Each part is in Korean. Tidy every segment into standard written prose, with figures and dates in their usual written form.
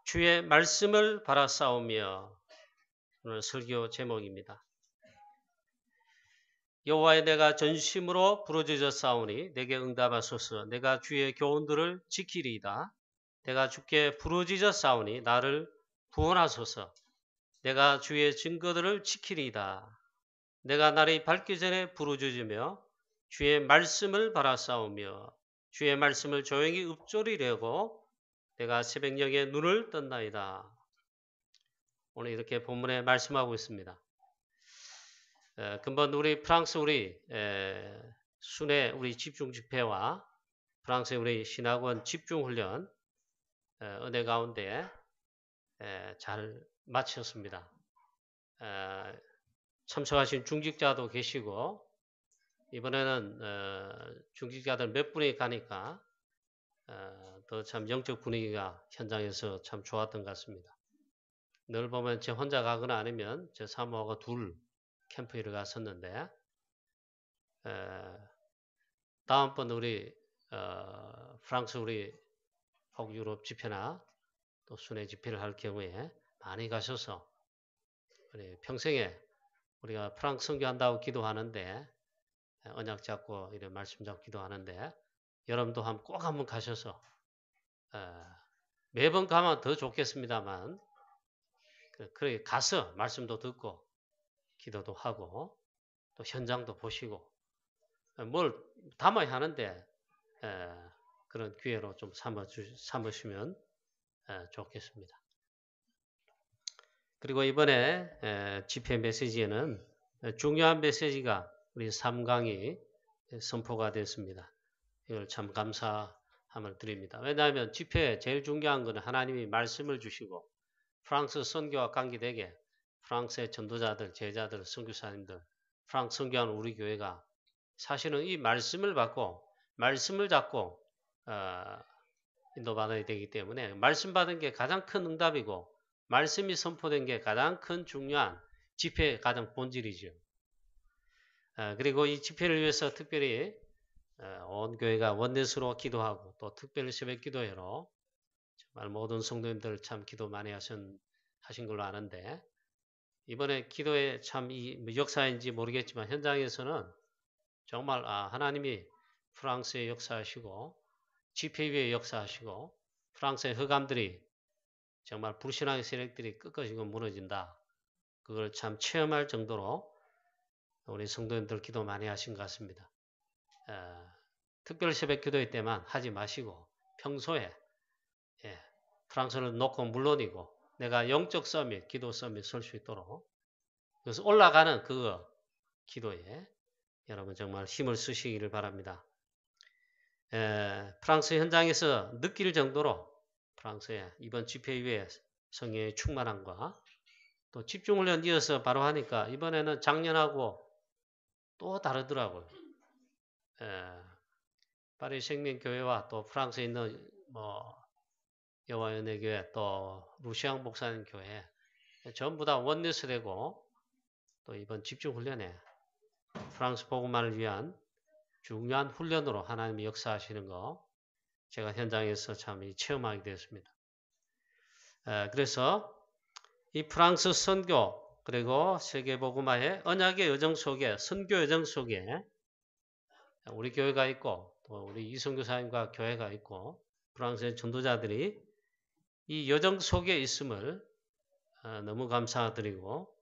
주의 말씀을 바라싸우며 오늘 설교 제목입니다. 여호와의 내가 전심으로 부르짖어 싸우니 내게 응답하소서. 내가 주의 교훈들을 지키리이다. 내가 주께 부르짖어 싸우니 나를 구원하소서. 내가 주의 증거들을 지키리이다. 내가 날이 밝기 전에 부르짖으며 주의 말씀을 바라싸우며 주의 말씀을 조용히 읊조리려고 내가 새벽녘에 눈을 떴나이다. 오늘 이렇게 본문에 말씀하고 있습니다. 근본 우리 프랑스 순회 우리 집중 집회와 프랑스 우리 신학원 집중 훈련 은혜 가운데 잘 마쳤습니다. 참석하신 중직자도 계시고 이번에는 중직자들 몇 분이 가니까 더 참 영적 분위기가 현장에서 참 좋았던 것 같습니다. 늘 보면 제 혼자 가거나 아니면 제 사모하고 둘 캠프를 갔었는데 다음번 우리 프랑스 우리 북유럽 집회나 또 순회 집회를 할 경우에 많이 가셔서 우리 평생에 우리가 프랑스 선교한다고 기도하는데 언약 잡고 이런 말씀 잡고 기도하는데 여러분도 꼭 한번 가셔서 매번 가면 더 좋겠습니다만 그렇게 가서 말씀도 듣고 기도도 하고 또 현장도 보시고 뭘 담아야 하는데 그런 기회로 좀 삼으시면 좋겠습니다. 그리고 이번에 집회 메시지에는 중요한 메시지가 우리 3강이 선포가 됐습니다. 이걸 참 감사함을 드립니다. 왜냐하면 집회에 제일 중요한 것은 하나님이 말씀을 주시고 프랑스 선교와 관계되게 프랑스의 전도자들, 제자들, 선교사님들, 프랑스 선교하는 우리 교회가 사실은 이 말씀을 받고 말씀을 잡고 인도받아야 되기 때문에 말씀 받은 게 가장 큰 응답이고 말씀이 선포된 게 가장 큰 중요한 집회의 가장 본질이죠. 그리고 이 집회를 위해서 특별히 온 교회가 원넷으로 기도하고 또 특별히 새벽 기도회로 정말 모든 성도님들 참 기도 많이 하신 걸로 아는데 이번에 기도에 참 이 역사인지 모르겠지만 현장에서는 정말 하나님이 프랑스에 역사하시고 집회 위에 역사하시고 프랑스의 흑암들이 정말 불신앙의 세력들이 끝까지 무너진다. 그걸 참 체험할 정도로 우리 성도님들 기도 많이 하신 것 같습니다. 특별 새벽 기도회 때만 하지 마시고 평소에 프랑스를 놓고 물론이고 내가 영적 서밋, 기도 서밋 설 수 있도록 그래서 올라가는 그 기도에 여러분 정말 힘을 쓰시기를 바랍니다. 프랑스 현장에서 느낄 정도로 프랑스의 이번 집회 이후에 성령의 충만함과 또 집중훈련 이어서 바로 하니까 이번에는 작년하고 또 다르더라고요. 파리 생명교회와 또 프랑스에 있는 여호와 연회교회 또 루시앙 목사님 교회 전부 다 원내스 되고 또 이번 집중훈련에 프랑스 복음만을 위한 중요한 훈련으로 하나님이 역사하시는 거 제가 현장에서 참 체험하게 되었습니다. 그래서 이 프랑스 선교 그리고 세계복음화의 언약의 여정 속에 선교 여정 속에 우리 교회가 있고 또 우리 이선교사님과 교회가 있고 프랑스의 전도자들이 이 여정 속에 있음을 너무 감사드리고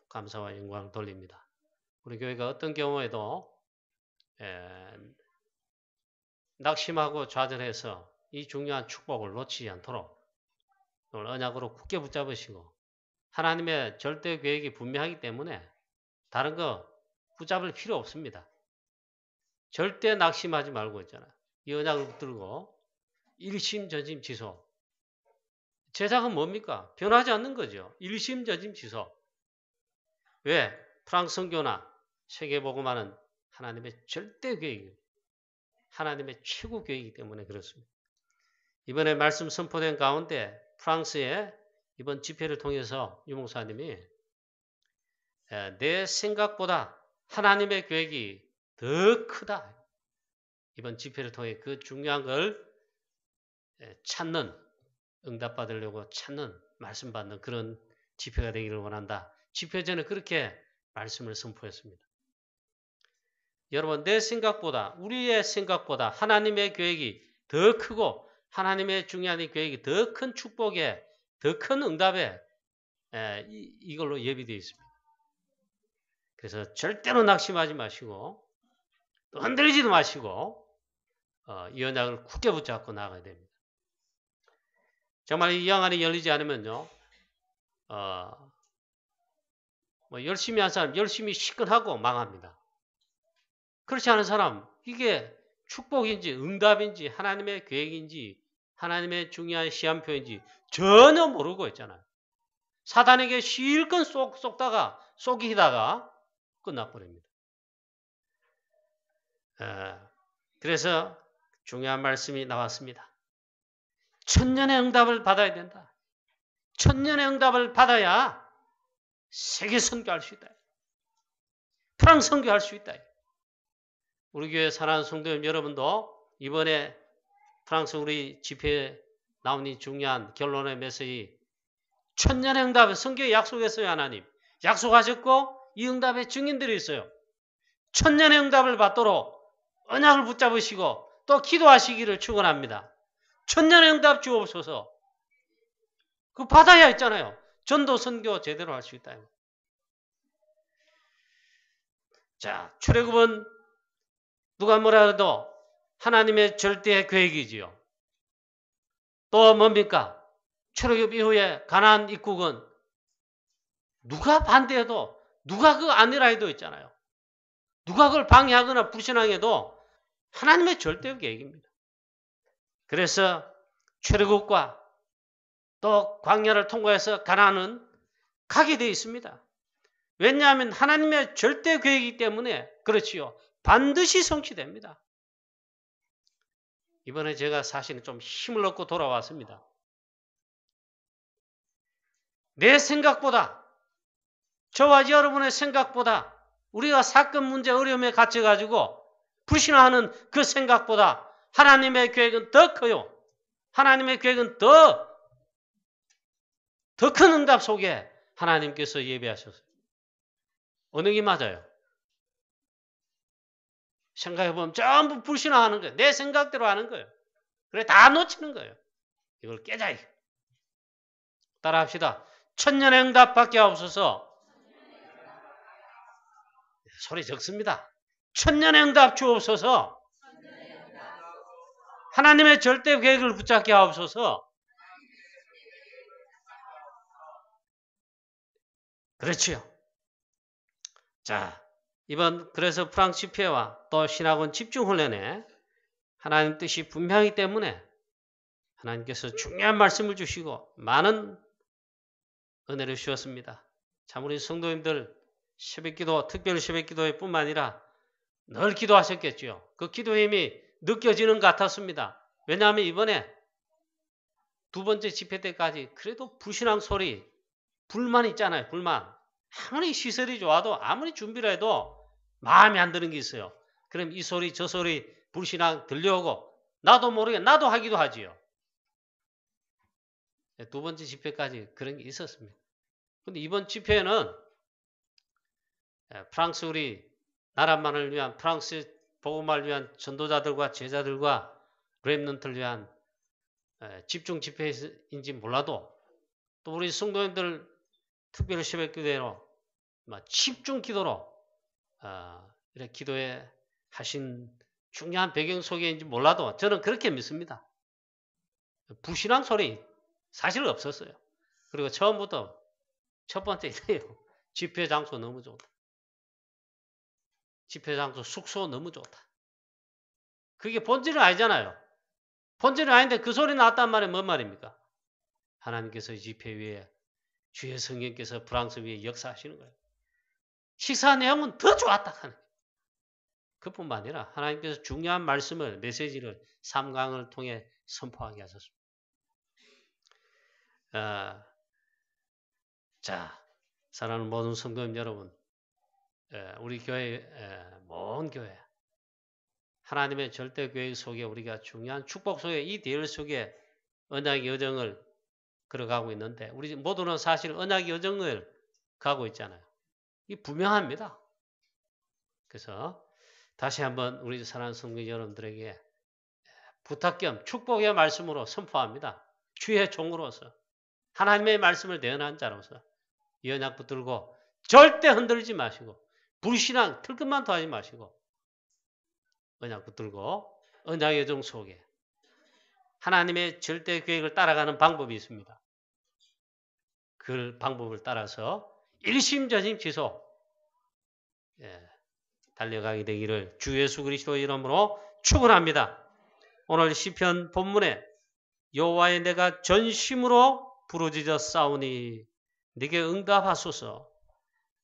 감사와 영광을 돌립니다. 우리 교회가 어떤 경우에도 낙심하고 좌절해서 이 중요한 축복을 놓치지 않도록 오늘 언약으로 굳게 붙잡으시고 하나님의 절대 계획이 분명하기 때문에 다른 거 붙잡을 필요 없습니다. 절대 낙심하지 말고 있잖아. 이 언약을 붙들고 일심전심지소. 제작은 뭡니까? 변하지 않는 거죠. 일심전심지소. 왜? 프랑스 선교나 세계복음화는 하나님의 절대 계획이에요. 하나님의 최고 계획이기 때문에 그렇습니다. 이번에 말씀 선포된 가운데 프랑스의 이번 집회를 통해서 유 목사님이 내 생각보다 하나님의 계획이 더 크다. 이번 집회를 통해 그 중요한 걸 찾는, 응답받으려고 찾는, 말씀 받는 그런 집회가 되기를 원한다. 집회 전에 그렇게 말씀을 선포했습니다. 여러분, 내 생각보다, 우리의 생각보다 하나님의 계획이 더 크고 하나님의 중요한 이 계획이 더 큰 축복에, 더 큰 응답에 이걸로 예비되어 있습니다. 그래서 절대로 낙심하지 마시고 또 흔들리지도 마시고 이 언약을 굳게 붙잡고 나가야 됩니다. 정말 이 영안이 열리지 않으면요, 뭐 열심히 한 사람 열심히 시큰하고 망합니다. 그렇지 않은 사람, 이게 축복인지 응답인지 하나님의 계획인지 하나님의 중요한 시한표인지 전혀 모르고 있잖아요. 사단에게 실컷 속이다가 끝나버립니다. 그래서 중요한 말씀이 나왔습니다. 천년의 응답을 받아야 된다. 천년의 응답을 받아야 세계 선교할 수 있다. 프랑스 선교할 수 있다. 우리 교회 사랑하는 성도님 여러분도 이번에 프랑스 우리 집회에 나온 이 중요한 결론의 메시지, 천년의 응답을 선교에 약속했어요. 하나님 약속하셨고 이 응답의 증인들이 있어요. 천년의 응답을 받도록 언약을 붙잡으시고 또 기도하시기를 축원합니다. 천년의 응답 주옵소서. 그 받아야 했잖아요. 전도 선교 제대로 할 수 있다. 자, 출애굽은 누가 뭐라 해도 하나님의 절대 계획이지요. 또 뭡니까? 출애굽 이후에 가나안 입국은 누가 반대해도 누가 그 아니라 해도 있잖아요. 누가 그걸 방해하거나 불신앙해도 하나님의 절대 계획입니다. 그래서 출애굽과 또 광야를 통과해서 가나안은 가게 되어 있습니다. 왜냐하면 하나님의 절대 계획이기 때문에 그렇지요. 반드시 성취됩니다. 이번에 제가 사실은 좀 힘을 얻고 돌아왔습니다. 내 생각보다, 저와 여러분의 생각보다 우리가 사건 문제 어려움에 갇혀가지고 불신하는 그 생각보다 하나님의 계획은 더 커요. 하나님의 계획은 더 큰 응답 속에 하나님께서 예배하셨어요. 어느 게 맞아요? 생각해보면 전부 불신하는 거예요. 내 생각대로 하는 거예요. 그래 다 놓치는 거예요. 이걸 깨자. 따라합시다. 천년의 응답 받게 하옵소서. 소리 적습니다. 천년의 응답 주옵소서. 하나님의 절대 계획을 붙잡게 하옵소서. 그렇지요. 자, 이번 그래서 프랑스 집회와 또 신학원 집중훈련에 하나님 뜻이 분명하기 때문에 하나님께서 중요한 말씀을 주시고 많은 은혜를 주셨습니다. 참 우리 성도님들 새벽기도, 특별 새벽기도회 뿐만 아니라 늘 기도하셨겠죠. 그 기도의 힘이 느껴지는 것 같았습니다. 왜냐하면 이번에 두 번째 집회 때까지 그래도 불신앙 소리, 불만 있잖아요. 불만. 아무리 시설이 좋아도 아무리 준비를 해도 마음에 안 드는 게 있어요. 그럼 이 소리 저 소리 불신앙 들려오고 나도 모르게 나도 하기도 하지요. 두 번째 집회까지 그런 게 있었습니다. 근데 이번 집회는 프랑스 우리 나라만을 위한 프랑스 복음을 위한 전도자들과 제자들과 렘넌트를 위한 집중 집회인지 몰라도 또 우리 성도님들 특별히 새벽기도회로 집중 기도로 이렇게 기도회 하신 중요한 배경 속에인지 몰라도 저는 그렇게 믿습니다. 불신앙 소리 사실 없었어요. 그리고 처음부터 첫 번째 이래요. 집회 장소 너무 좋다. 집회 장소 숙소 너무 좋다. 그게 본질은 아니잖아요. 본질은 아닌데 그 소리 나왔단 말이 뭔 말입니까? 하나님께서 이 집회 위에 주의 성령께서 프랑스 위에 역사하시는 거예요. 식사 내용은 더 좋았다 하는 거예요. 그뿐만 아니라 하나님께서 중요한 말씀을 메시지를 3강을 통해 선포하게 하셨습니다. 자, 사랑하는 모든 성도님 여러분, 우리 교회 먼 교회 하나님의 절대 계획 속에 우리가 중요한 축복 속에 이 대열 속에 언약의 여정을 걸어가고 있는데 우리 모두는 사실 언약의 여정을 가고 있잖아요. 이 분명합니다. 그래서 다시 한번 우리 사랑하는 성도 여러분들에게 부탁 겸 축복의 말씀으로 선포합니다. 주의 종으로서 하나님의 말씀을 대언한 자로서 이 언약 붙들고 절대 흔들지 마시고 불신앙 틀끝만 더하지 마시고 언약 붙들고 언약의 여정 속에 하나님의 절대 계획을 따라가는 방법이 있습니다. 그 방법을 따라서 일심전심지속 달려가게 되기를 주 예수 그리스도의 이름으로 축원합니다. 오늘 시편 본문에 여호와의 내가 전심으로 부르짖어 싸우니 네게 응답하소서.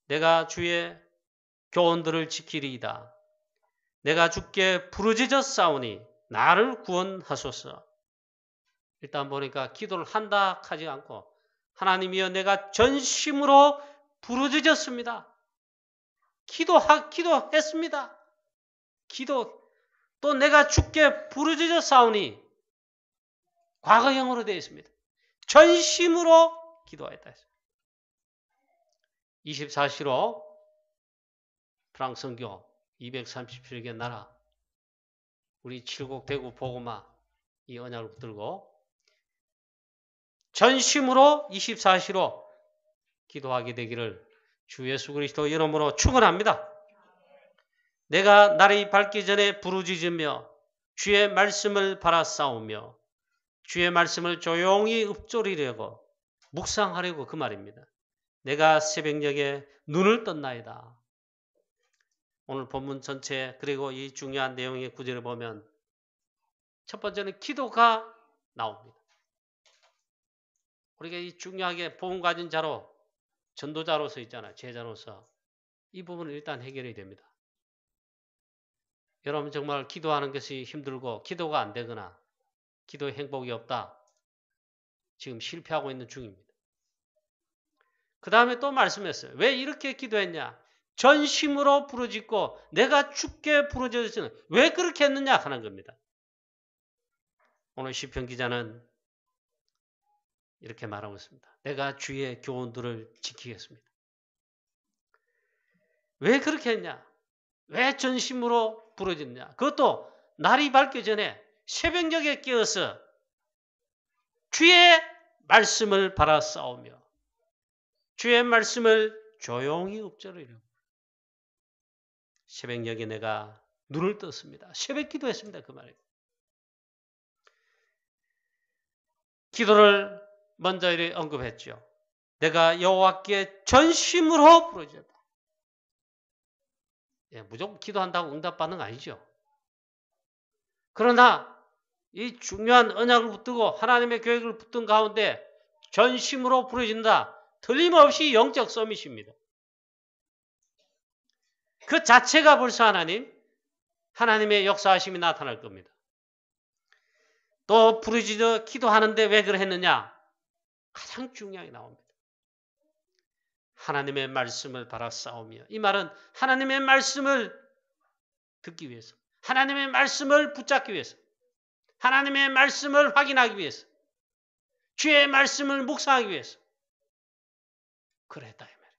내가 주의 교훈들을 지키리이다. 내가 주께 부르짖어 싸우니 나를 구원하소서. 일단 보니까 기도를 한다 하지 않고 하나님이여 내가 전심으로 부르짖었습니다. 기도했습니다. 또 내가 주께 부르짖어 싸우니 과거형으로 되어 있습니다. 전심으로 기도했다 했습니다. 24시로 프랑스 선교 237개 나라 우리 칠곡 대구 보고마 이 언약을 붙들고 전심으로 24시로 기도하게 되기를 주 예수 그리스도 이름으로 축원합니다. 내가 날이 밝기 전에 부르짖으며 주의 말씀을 바라싸우며 주의 말씀을 조용히 읊조리려고 묵상하려고 그 말입니다. 내가 새벽녘에 눈을 떴나이다. 오늘 본문 전체 그리고 이 중요한 내용의 구절을 보면 첫 번째는 기도가 나옵니다. 우리가 이 중요하게 복음 가진 자로 전도자로서 있잖아요. 제자로서 이 부분은 일단 해결이 됩니다. 여러분 정말 기도하는 것이 힘들고 기도가 안 되거나 기도에 행복이 없다. 지금 실패하고 있는 중입니다. 그 다음에 또 말씀했어요. 왜 이렇게 기도했냐? 전심으로 부르짖고 내가 주께 부르짖었으니 왜 그렇게 했느냐 하는 겁니다. 오늘 시편 기자는 이렇게 말하고 있습니다. 내가 주의 교훈들을 지키겠습니다. 왜 그렇게 했냐? 왜 전심으로 부르짖냐? 그것도 날이 밝기 전에 새벽녘에 깨어서 주의 말씀을 바라싸우며 주의 말씀을 조용히 읊조리려고 새벽녘에 내가 눈을 떴습니다. 새벽 기도했습니다. 그 말이에요. 기도를 먼저 이렇게 언급했죠. 내가 여호와께 전심으로 부르짖었다. 무조건 기도한다고 응답받는 거 아니죠. 그러나 이 중요한 언약을 붙들고 하나님의 계획을 붙든 가운데 전심으로 부르짖는다. 틀림없이 영적 서밋입니다. 그 자체가 벌써 하나님의 역사하심이 나타날 겁니다. 또 부르짖어 기도하는데 왜 그랬느냐? 가장 중요하게 나옵니다. 하나님의 말씀을 바라싸우며 이 말은 하나님의 말씀을 듣기 위해서 하나님의 말씀을 붙잡기 위해서 하나님의 말씀을 확인하기 위해서 주의 말씀을 묵상하기 위해서 그랬다 이 말이에요.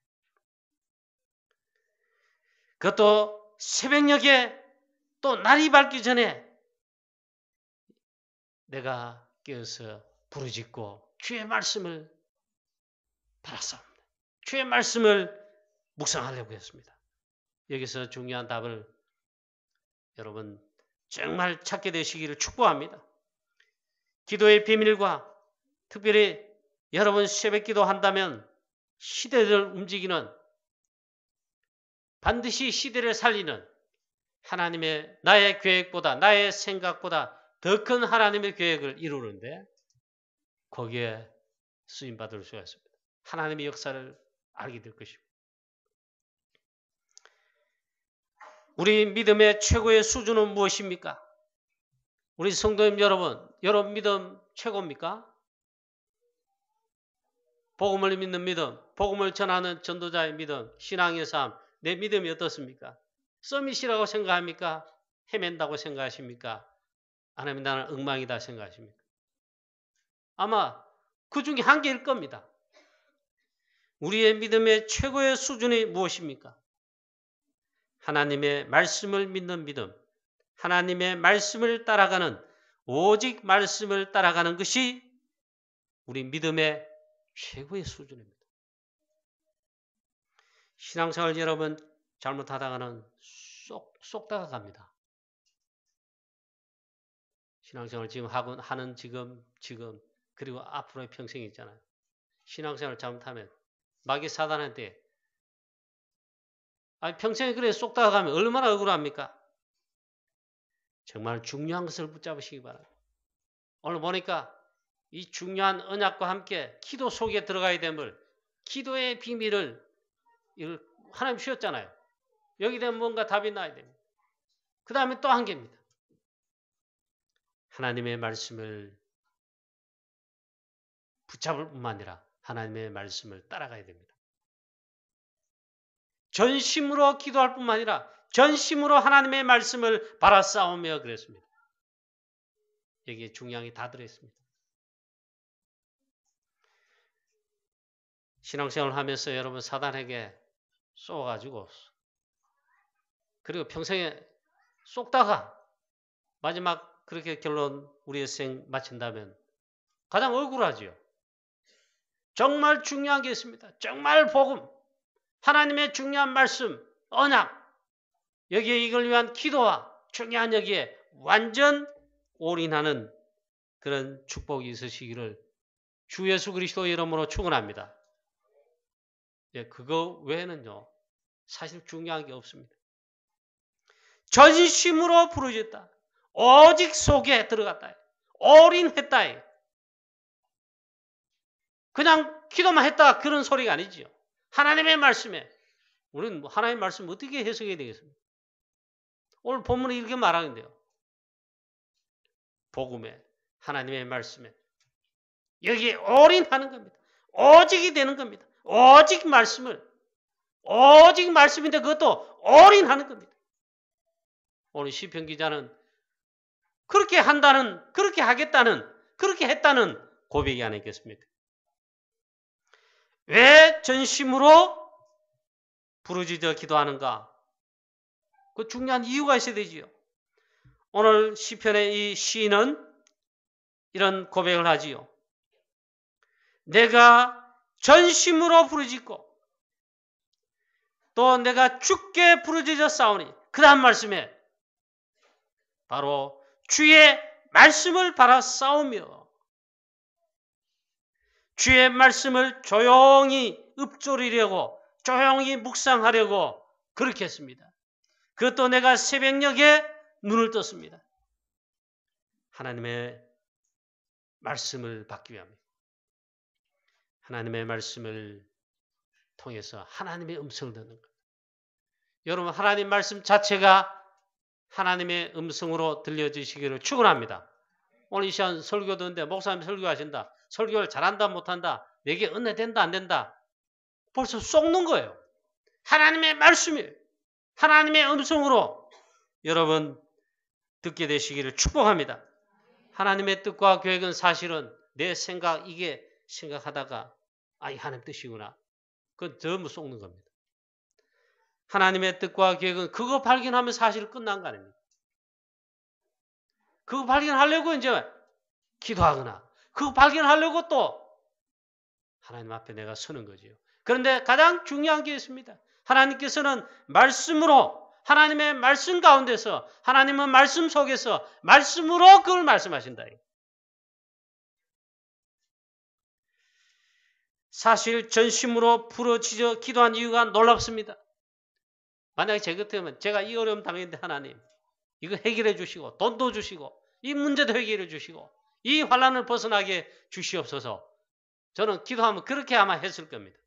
그것도 새벽녘에 또 날이 밝기 전에 내가 깨어서 부르짖고 주의 말씀을 바라싸웁니다. 주의 말씀을 묵상하려고 했습니다. 여기서 중요한 답을 여러분 정말 찾게 되시기를 축복합니다. 기도의 비밀과 특별히 여러분 새벽 기도한다면 시대를 움직이는 반드시 시대를 살리는 하나님의 나의 계획보다 나의 생각보다 더 큰 하나님의 계획을 이루는데 거기에 쓰임받을 수가 있습니다. 하나님의 역사를 알게 될 것입니다. 우리 믿음의 최고의 수준은 무엇입니까? 우리 성도님 여러분 믿음 최고입니까? 복음을 믿는 믿음, 복음을 전하는 전도자의 믿음, 신앙의 삶, 내 믿음이 어떻습니까? 서밋이라고 생각합니까? 헤맨다고 생각하십니까? 아니면 나는 엉망이다 생각하십니까? 아마 그 중에 한 개일 겁니다. 우리의 믿음의 최고의 수준이 무엇입니까? 하나님의 말씀을 믿는 믿음, 하나님의 말씀을 따라가는, 오직 말씀을 따라가는 것이 우리 믿음의 최고의 수준입니다. 신앙생활 여러분 잘못하다가는 쏙다가 갑니다. 신앙생활 지금 하는 지금 그리고 앞으로의 평생이 있잖아요. 신앙생활 잘못하면 마귀 사단한테 평생에 그래 쏙다가 가면 얼마나 억울합니까? 정말 중요한 것을 붙잡으시기 바랍니다. 오늘 보니까 이 중요한 언약과 함께 기도 속에 들어가야 됨을, 기도의 비밀을 하나님 주셨잖아요. 여기에 대한 뭔가 답이 나야 됩니다. 그 다음에 또 한 개입니다. 하나님의 말씀을 붙잡을 뿐만 아니라 하나님의 말씀을 따라가야 됩니다. 전심으로 기도할 뿐만 아니라 전심으로 하나님의 말씀을 바라싸우며 그랬습니다. 여기에 중요한 게 다 들어있습니다. 신앙생활을 하면서 여러분 사단에게 쏘아가지고 그리고 평생에 쏙다가 마지막 그렇게 결론 우리의 생 마친다면 가장 억울하지요. 정말 중요한 게 있습니다. 정말 복음, 하나님의 중요한 말씀, 언약, 여기에 이걸 위한 기도와 중요한 여기에 완전 올인하는 그런 축복이 있으시기를 주 예수 그리스도 이름으로 축원합니다. 그거 외에는요 사실 중요한 게 없습니다. 전심으로 부르짖다. 오직 속에 들어갔다. 올인했다. 그냥 기도만 했다 그런 소리가 아니지요. 하나님의 말씀에 우리는 하나님의 말씀 어떻게 해석해야 되겠습니까? 오늘 본문에 이렇게 말하는데요. 복음에 하나님의 말씀에 여기에 올인하는 겁니다. 오직이 되는 겁니다. 오직 말씀인데 그것도 올인하는 겁니다. 오늘 시편 기자는 그렇게 한다는, 그렇게 하겠다는, 그렇게 했다는 고백이 아니겠습니까? 왜 전심으로 부르짖어 기도하는가? 그 중요한 이유가 있어야 되지요. 오늘 시편의 이 시인은 이런 고백을 하지요. 내가 전심으로 부르짖고 또 내가 주께 부르짖어 싸우니 그 다음 말씀에 바로 주의 말씀을 바라 싸우며 주의 말씀을 조용히 읊조리려고 조용히 묵상하려고 그렇게 했습니다. 그것도 내가 새벽녘에 눈을 떴습니다. 하나님의 말씀을 받기 위함입니다. 하나님의 말씀을 통해서 하나님의 음성을 듣는 것. 여러분 하나님 말씀 자체가 하나님의 음성으로 들려주시기를 축원합니다. 오늘 이 시간 설교 듣는데 목사님 설교하신다. 설교를 잘한다 못한다. 내게 은혜된다 안 된다. 벌써 쏙는 거예요. 하나님의 말씀이 하나님의 음성으로 여러분 듣게 되시기를 축복합니다. 하나님의 뜻과 계획은 사실은 내 생각 이게 생각하다가 이 하나님 뜻이구나. 그건 전부 쏙는 겁니다. 하나님의 뜻과 계획은 그거 발견하면 사실 끝난 거 아닙니까? 그거 발견하려고 이제 기도하거나 그거 발견하려고 또 하나님 앞에 내가 서는 거지요. 그런데 가장 중요한 게 있습니다. 하나님께서는 말씀으로 하나님의 말씀 가운데서 하나님은 말씀 속에서 말씀으로 그걸 말씀하신다. 사실 전심으로 부르짖어 기도한 이유가 놀랍습니다. 만약에 제 같으면 제가 이 어려움 당했는데 하나님 이거 해결해 주시고 돈도 주시고 이 문제도 해결해 주시고 이 환난을 벗어나게 주시옵소서. 저는 기도하면 그렇게 아마 했을 겁니다.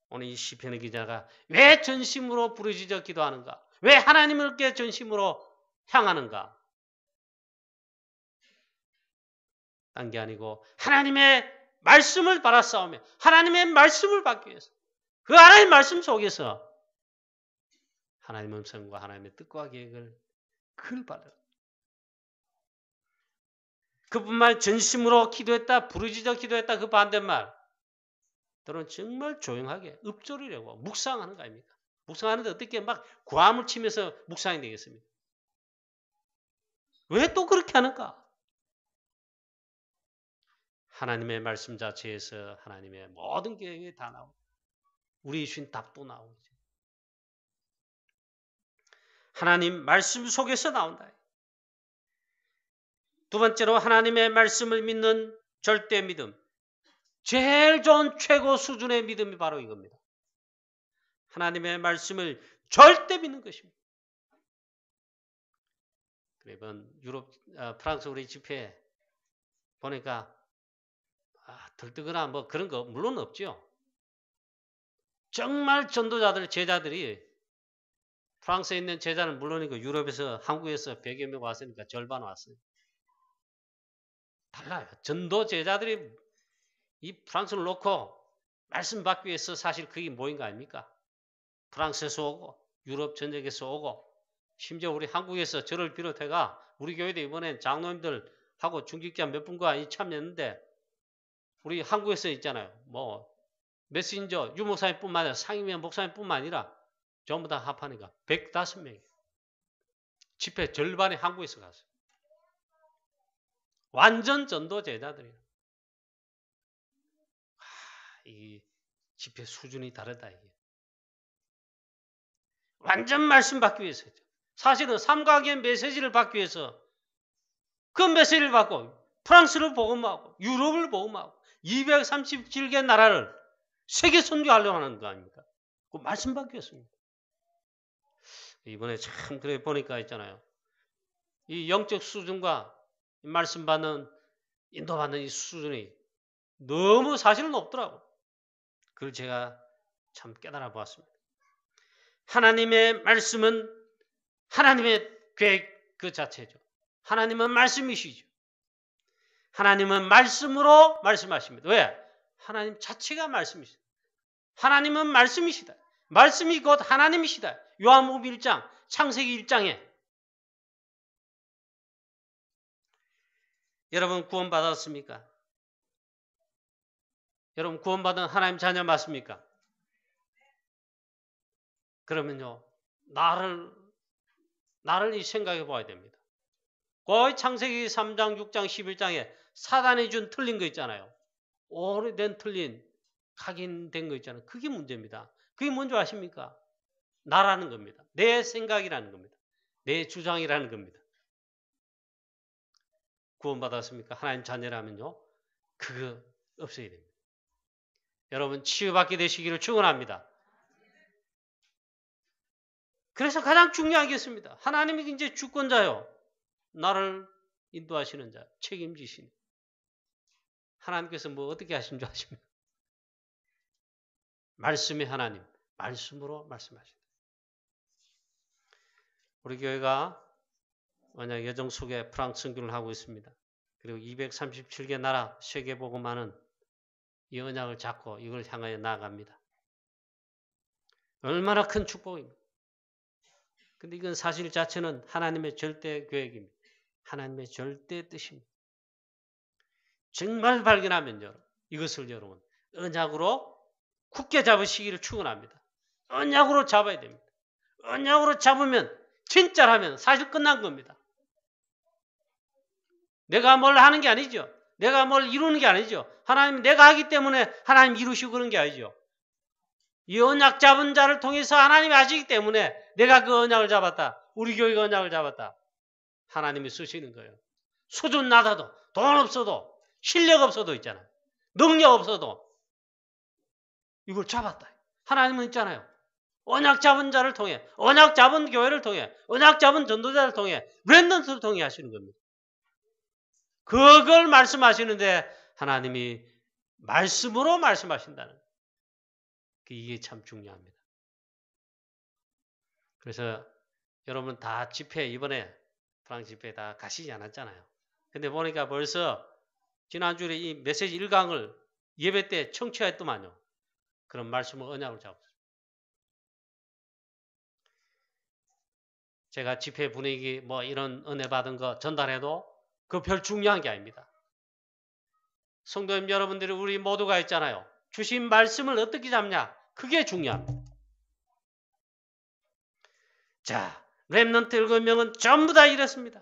오늘 이 시편의 기자가 왜 전심으로 부르짖어 기도하는가? 왜 하나님께 전심으로 향하는가? 딴 게 아니고 하나님의 말씀을 바라싸우며 하나님의 말씀을 받기 위해서 그 하나님의 말씀 속에서 하나님의 음성과 하나님의 뜻과 계획을 그걸 받아요. 그뿐만 전심으로 기도했다, 부르짖어 기도했다, 그 반대말. 들은 정말 조용하게 읊조리려고 묵상하는 거 아닙니까? 묵상하는데 어떻게 막 고함을 치면서 묵상이 되겠습니까? 왜 또 그렇게 하는가? 하나님의 말씀 자체에서 하나님의 모든 계획이 다 나오고 우리 주신 답도 나오죠. 하나님 말씀 속에서 나온다. 두 번째로 하나님의 말씀을 믿는 절대 믿음. 제일 좋은 최고 수준의 믿음이 바로 이겁니다. 하나님의 말씀을 절대 믿는 것입니다. 이번 프랑스 우리 집회 보니까 들뜨거나 뭐 그런 거 물론 없죠. 정말 전도자들, 제자들이 프랑스에 있는 제자는 물론이고 유럽에서 한국에서 100여 명 왔으니까 절반 왔어요. 달라요. 전도 제자들이 이 프랑스를 놓고 말씀 받기 위해서 사실 그게 모인 거 아닙니까? 프랑스에서 오고 유럽 전역에서 오고 심지어 우리 한국에서 저를 비롯해가 우리 교회도 이번엔 장로님들하고 중직자 몇 분과 참여했는데 우리 한국에서 있잖아요. 뭐 메신저 유 목사님뿐만 아니라 상임위원 목사님뿐만 아니라 전부 다 합하니까 105명이 집회 절반이 한국에서 갔어요. 완전 전도 제자들이에요. 이 집회 수준이 다르다 이게. 완전 말씀 받기 위해서죠. 사실은 삼각의 메시지를 받기 위해서 그 메시지를 받고 프랑스를 복음하고 유럽을 복음하고 237개 나라를 세계 선교하려고 하는 거 아닙니까? 그 말씀 받기 위해서입니다. 이번에 참 그래 보니까 있잖아요. 이 영적 수준과 말씀 받는 인도받는 이 수준이 너무 사실은 높더라고. 그걸 제가 참 깨달아 보았습니다. 하나님의 말씀은 하나님의 계획 그 자체죠. 하나님은 말씀이시죠. 하나님은 말씀으로 말씀하십니다. 왜? 하나님 자체가 말씀이시다. 하나님은 말씀이시다. 말씀이 곧 하나님이시다. 요한복음 1장, 창세기 1장에 여러분 구원받았습니까? 여러분 구원받은 하나님 자녀 맞습니까? 그러면요. 나를 이 생각해 봐야 됩니다. 거의 창세기 3장, 6장, 11장에 사단이 준 틀린 거 있잖아요. 오래된 틀린 각인된 거 있잖아요. 그게 문제입니다. 그게 뭔지 아십니까? 나라는 겁니다. 내 생각이라는 겁니다. 내 주장이라는 겁니다. 구원받았습니까? 하나님 자녀라면요. 그거 없어야 됩니다. 여러분 치유받게 되시기를 축원합니다. 그래서 가장 중요하겠습니다. 하나님이 이제 주권자요. 나를 인도하시는 자, 책임지시는. 하나님께서 뭐 어떻게 하신 줄 아십니까? 말씀의 하나님, 말씀으로 말씀하신다. 우리 교회가 만약 여정 속에 프랑스 선교를 하고 있습니다. 그리고 237개 나라 세계복음하는 이 언약을 잡고 이걸 향하여 나아갑니다. 얼마나 큰 축복입니다. 근데 이건 사실 자체는 하나님의 절대 계획입니다. 하나님의 절대 뜻입니다. 정말 발견하면 이것을 여러분 언약으로 굳게 잡으시기를 축원합니다. 언약으로 잡아야 됩니다. 언약으로 잡으면 진짜라면 사실 끝난 겁니다. 내가 뭘 하는 게 아니죠. 내가 뭘 이루는 게 아니죠. 하나님 내가 하기 때문에 하나님 이루시고 그런 게 아니죠. 이 언약 잡은 자를 통해서 하나님이 하시기 때문에 내가 그 언약을 잡았다. 우리 교회가 언약을 잡았다. 하나님이 쓰시는 거예요. 수준 낮아도 돈 없어도 실력 없어도 있잖아요. 능력 없어도 이걸 잡았다. 하나님은 있잖아요. 언약 잡은 자를 통해 언약 잡은 교회를 통해 언약 잡은 전도자를 통해 랜덤스를 통해 하시는 겁니다. 그걸 말씀하시는데 하나님이 말씀으로 말씀하신다는 이게 참 중요합니다. 그래서 여러분 다 집회 이번에 프랑스 집회 다 가시지 않았잖아요. 근데 보니까 벌써 지난주에 이 메시지 1강을 예배 때 청취했더만요. 그런 말씀을 언약을 잡았어요. 제가 집회 분위기 뭐 이런 은혜 받은 거 전달해도 그 별 중요한 게 아닙니다. 성도님 여러분들이 우리 모두가 있잖아요. 주신 말씀을 어떻게 잡냐? 그게 중요합니다. 자, 렘넌트 7명은 전부 다 이랬습니다.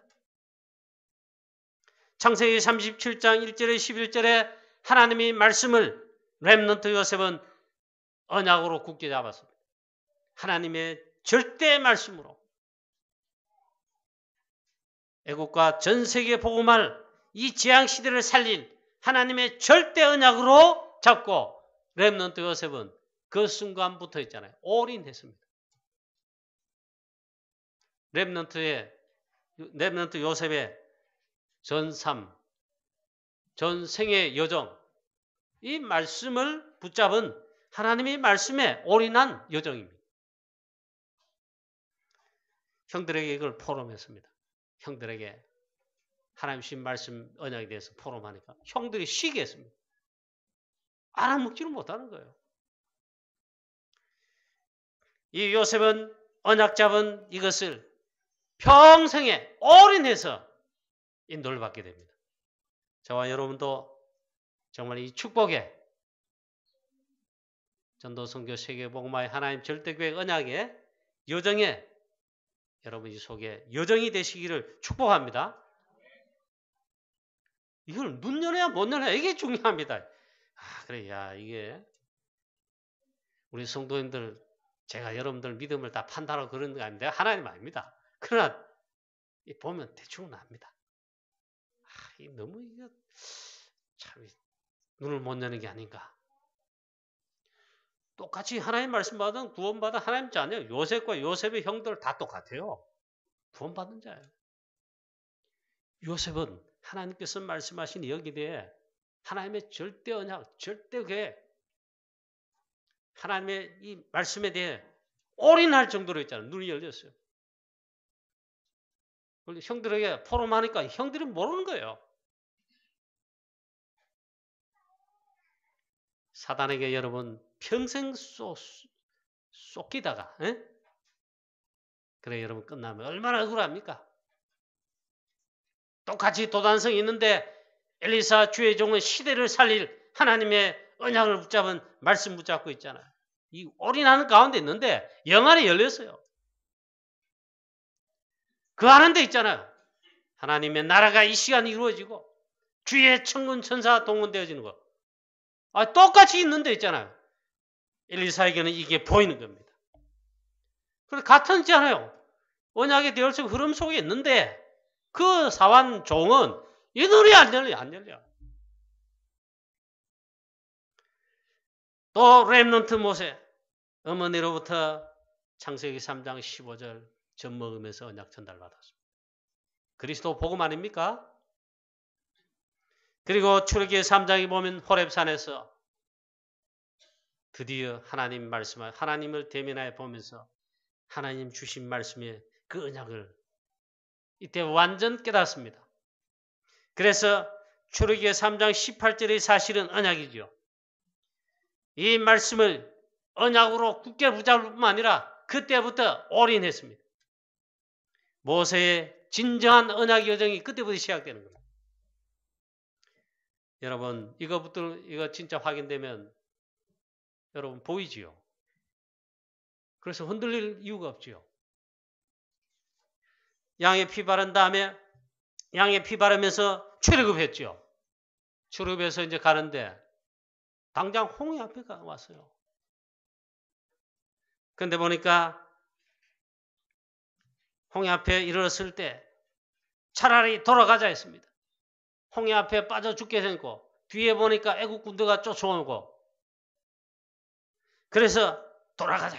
창세기 37장 1절에 11절에 하나님이 말씀을 렘넌트 요셉은 언약으로 굳게 잡았습니다. 하나님의 절대 말씀으로 애국과 전 세계 복음할 이 재앙시대를 살릴 하나님의 절대 언약으로 잡고 렘넌트 요셉은 그 순간부터 있잖아요. 올인했습니다. 렘넌트 요셉의 전삼, 전생의 여정, 이 말씀을 붙잡은 하나님의 말씀에 올인한 여정입니다. 형들에게 이걸 포럼했습니다. 형들에게 하나님 주신 말씀 언약에 대해서 포럼하니까 형들이 쉬게 했습니다. 알아먹지를 못하는 거예요. 이 요셉은 언약 잡은 이것을 평생에 올인해서 인도를 받게 됩니다. 저와 여러분도 정말 이 축복에 전도선교 세계복음화의 하나님 절대교회 언약의 여정에 여러분이 속에 여정이 되시기를 축복합니다. 이걸 눈 열어야 못 열어야 이게 중요합니다. 그래, 이게 우리 성도님들 제가 여러분들 믿음을 다 판단하고 그런 거 아닌데 하나님 아닙니다. 그러나 보면 대충은 압니다. 너무 이거 참 눈을 못 여는 게 아닌가. 똑같이 하나님 말씀 받은 구원받은 하나님 자녀 요셉과 요셉의 형들 다 똑같아요. 구원받은 자예요. 요셉은 하나님께서 말씀하신 여기에 대해 하나님의 절대 언약, 절대 계획, 하나님의 이 말씀에 대해 올인할 정도로 있잖아요. 눈이 열렸어요. 형들에게 포럼하니까 형들이 모르는 거예요. 사단에게 여러분 평생 쏟기다가 그래 여러분 끝나면 얼마나 억울합니까? 똑같이 도단성이 있는데 엘리사 주의 종은 시대를 살릴 하나님의 언약을 붙잡은 말씀 붙잡고 있잖아요. 이 올인하는 가운데 있는데 영안이 열렸어요. 그 하는 데 있잖아요. 하나님의 나라가 이 시간에 이루어지고 주의 천군 천사가 동원되어지는 거. 똑같이 있는 데 있잖아요. 엘리사에게는 이게 보이는 겁니다. 그래서 같은지 않아요. 언약의 대열성 흐름 속에 있는데 그 사환 종은 이 눈이 안 열려. 또 렘넌트 모세 어머니로부터 창세기 3장 15절 젖 먹으면서 언약 전달 받았습니다. 그리스도 복음 아닙니까? 그리고 출애굽기 3장에 보면 호렙산에서 드디어 하나님 말씀을 하나님을 대면하여 보면서 하나님 주신 말씀의 그 언약을 이때 완전 깨닫습니다. 그래서 출애굽기 3장 18절의 사실은 언약이죠. 이 말씀을 언약으로 굳게 붙잡을 뿐만 아니라 그때부터 올인했습니다. 모세의 진정한 언약 여정이 그때부터 시작되는 겁니다. 여러분 이거 진짜 확인되면 여러분 보이지요? 그래서 흔들릴 이유가 없지요. 양의 피 바른 다음에 양의 피 바르면서 출애굽했죠. 출애굽해서 이제 가는데 당장 홍해 앞에 왔어요. 그런데 보니까 홍해 앞에 이르렀을 때 차라리 돌아가자 했습니다. 홍해 앞에 빠져 죽게 생겼고 뒤에 보니까 애국 군대가 쫓아오고 그래서 돌아가자.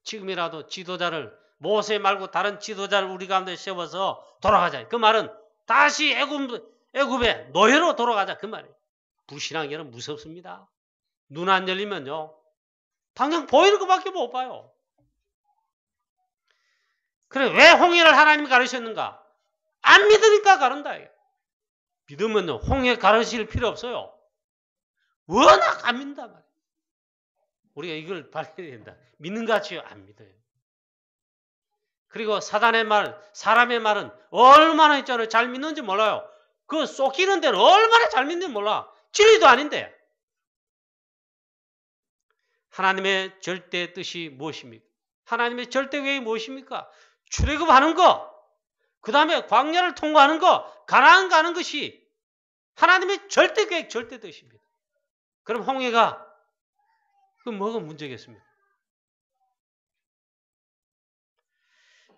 지금이라도 지도자를 모세 말고 다른 지도자를 우리 가운데 세워서 돌아가자. 그 말은 다시 애굽의 노예로 돌아가자. 그 말이에요. 불신앙이는 무섭습니다. 눈 안 열리면요. 당장 보이는 것밖에 못 봐요. 그래 왜 홍해를 하나님이 가르쳤는가? 안 믿으니까 가른다. 믿으면요. 홍해 가르칠 필요 없어요. 워낙 안 믿는단 말이에요. 우리가 이걸 밝혀야 된다. 믿는 것 같지요? 안 믿어요. 그리고 사단의 말, 사람의 말은 얼마나 있잖아요. 잘 믿는지 몰라요. 그 쏟기는 데는 얼마나 잘 믿는지 몰라. 진리도 아닌데. 하나님의 절대 뜻이 무엇입니까? 하나님의 절대 계획이 무엇입니까? 출애굽하는 거, 그 다음에 광야를 통과하는 거, 가나안 가는 것이 하나님의 절대 계획, 절대 뜻입니다. 그럼 홍해가 그 뭐가 문제겠습니까?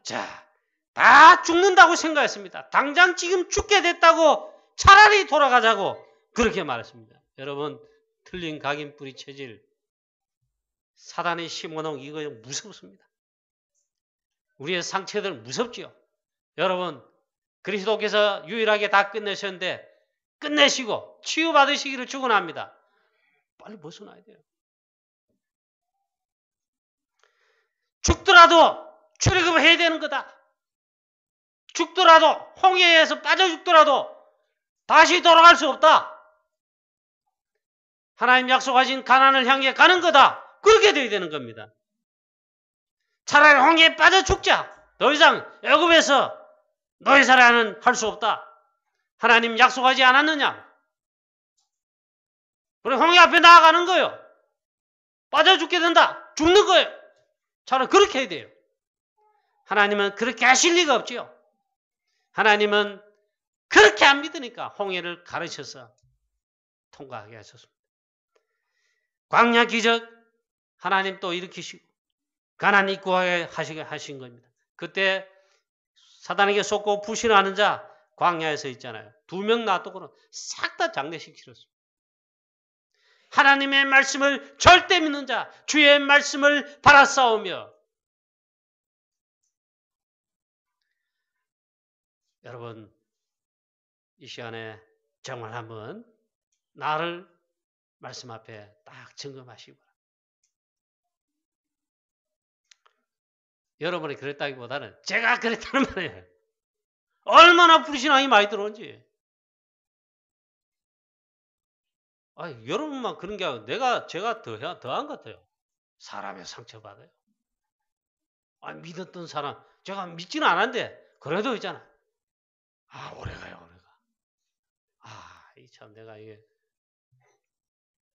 자, 다 죽는다고 생각했습니다. 당장 지금 죽게 됐다고 차라리 돌아가자고 그렇게 말했습니다. 여러분, 틀린 각인뿌리 체질, 사단의 심어놓은 이거 무섭습니다. 우리의 상처들 무섭지요. 여러분, 그리스도께서 유일하게 다 끝내셨는데 끝내시고 치유받으시기를 축원합니다. 빨리 벗어나야 돼요. 죽더라도 출애굽을 해야 되는 거다. 죽더라도 홍해에서 빠져 죽더라도 다시 돌아갈 수 없다. 하나님 약속하신 가나안을 향해 가는 거다. 그렇게 돼야 되는 겁니다. 차라리 홍해에 빠져 죽자. 더 이상 애굽에서 너의 사랑은 할 수 없다. 하나님 약속하지 않았느냐? 그래 홍해 앞에 나아가는 거예요. 빠져 죽게 된다. 죽는 거예요. 차라리 그렇게 해야 돼요. 하나님은 그렇게 하실 리가 없지요. 하나님은 그렇게 안 믿으니까 홍해를 가르쳐서 통과하게 하셨습니다. 광야 기적 하나님 또 일으키시고 가나안 입구하게 하신 겁니다. 그때 사단에게 속고 불신하는 자 광야에서 있잖아요. 2명 놔두고는 싹 다 장례시키셨습니다. 하나님의 말씀을 절대 믿는 자 주의 말씀을 바라싸우며 여러분 이 시간에 정말 한번 나를 말씀 앞에 딱 점검하시기 바랍니다. 여러분이 그랬다기보다는 제가 그랬다는 말이에요. 얼마나 불신앙이 많이 들어온지. 여러분만 그런 게 아니고 제가 더한 것 같아요. 사람의 상처받아요. 믿었던 사람 제가 믿지는 않았는데 그래도 있잖아. 오래가요. 참 내가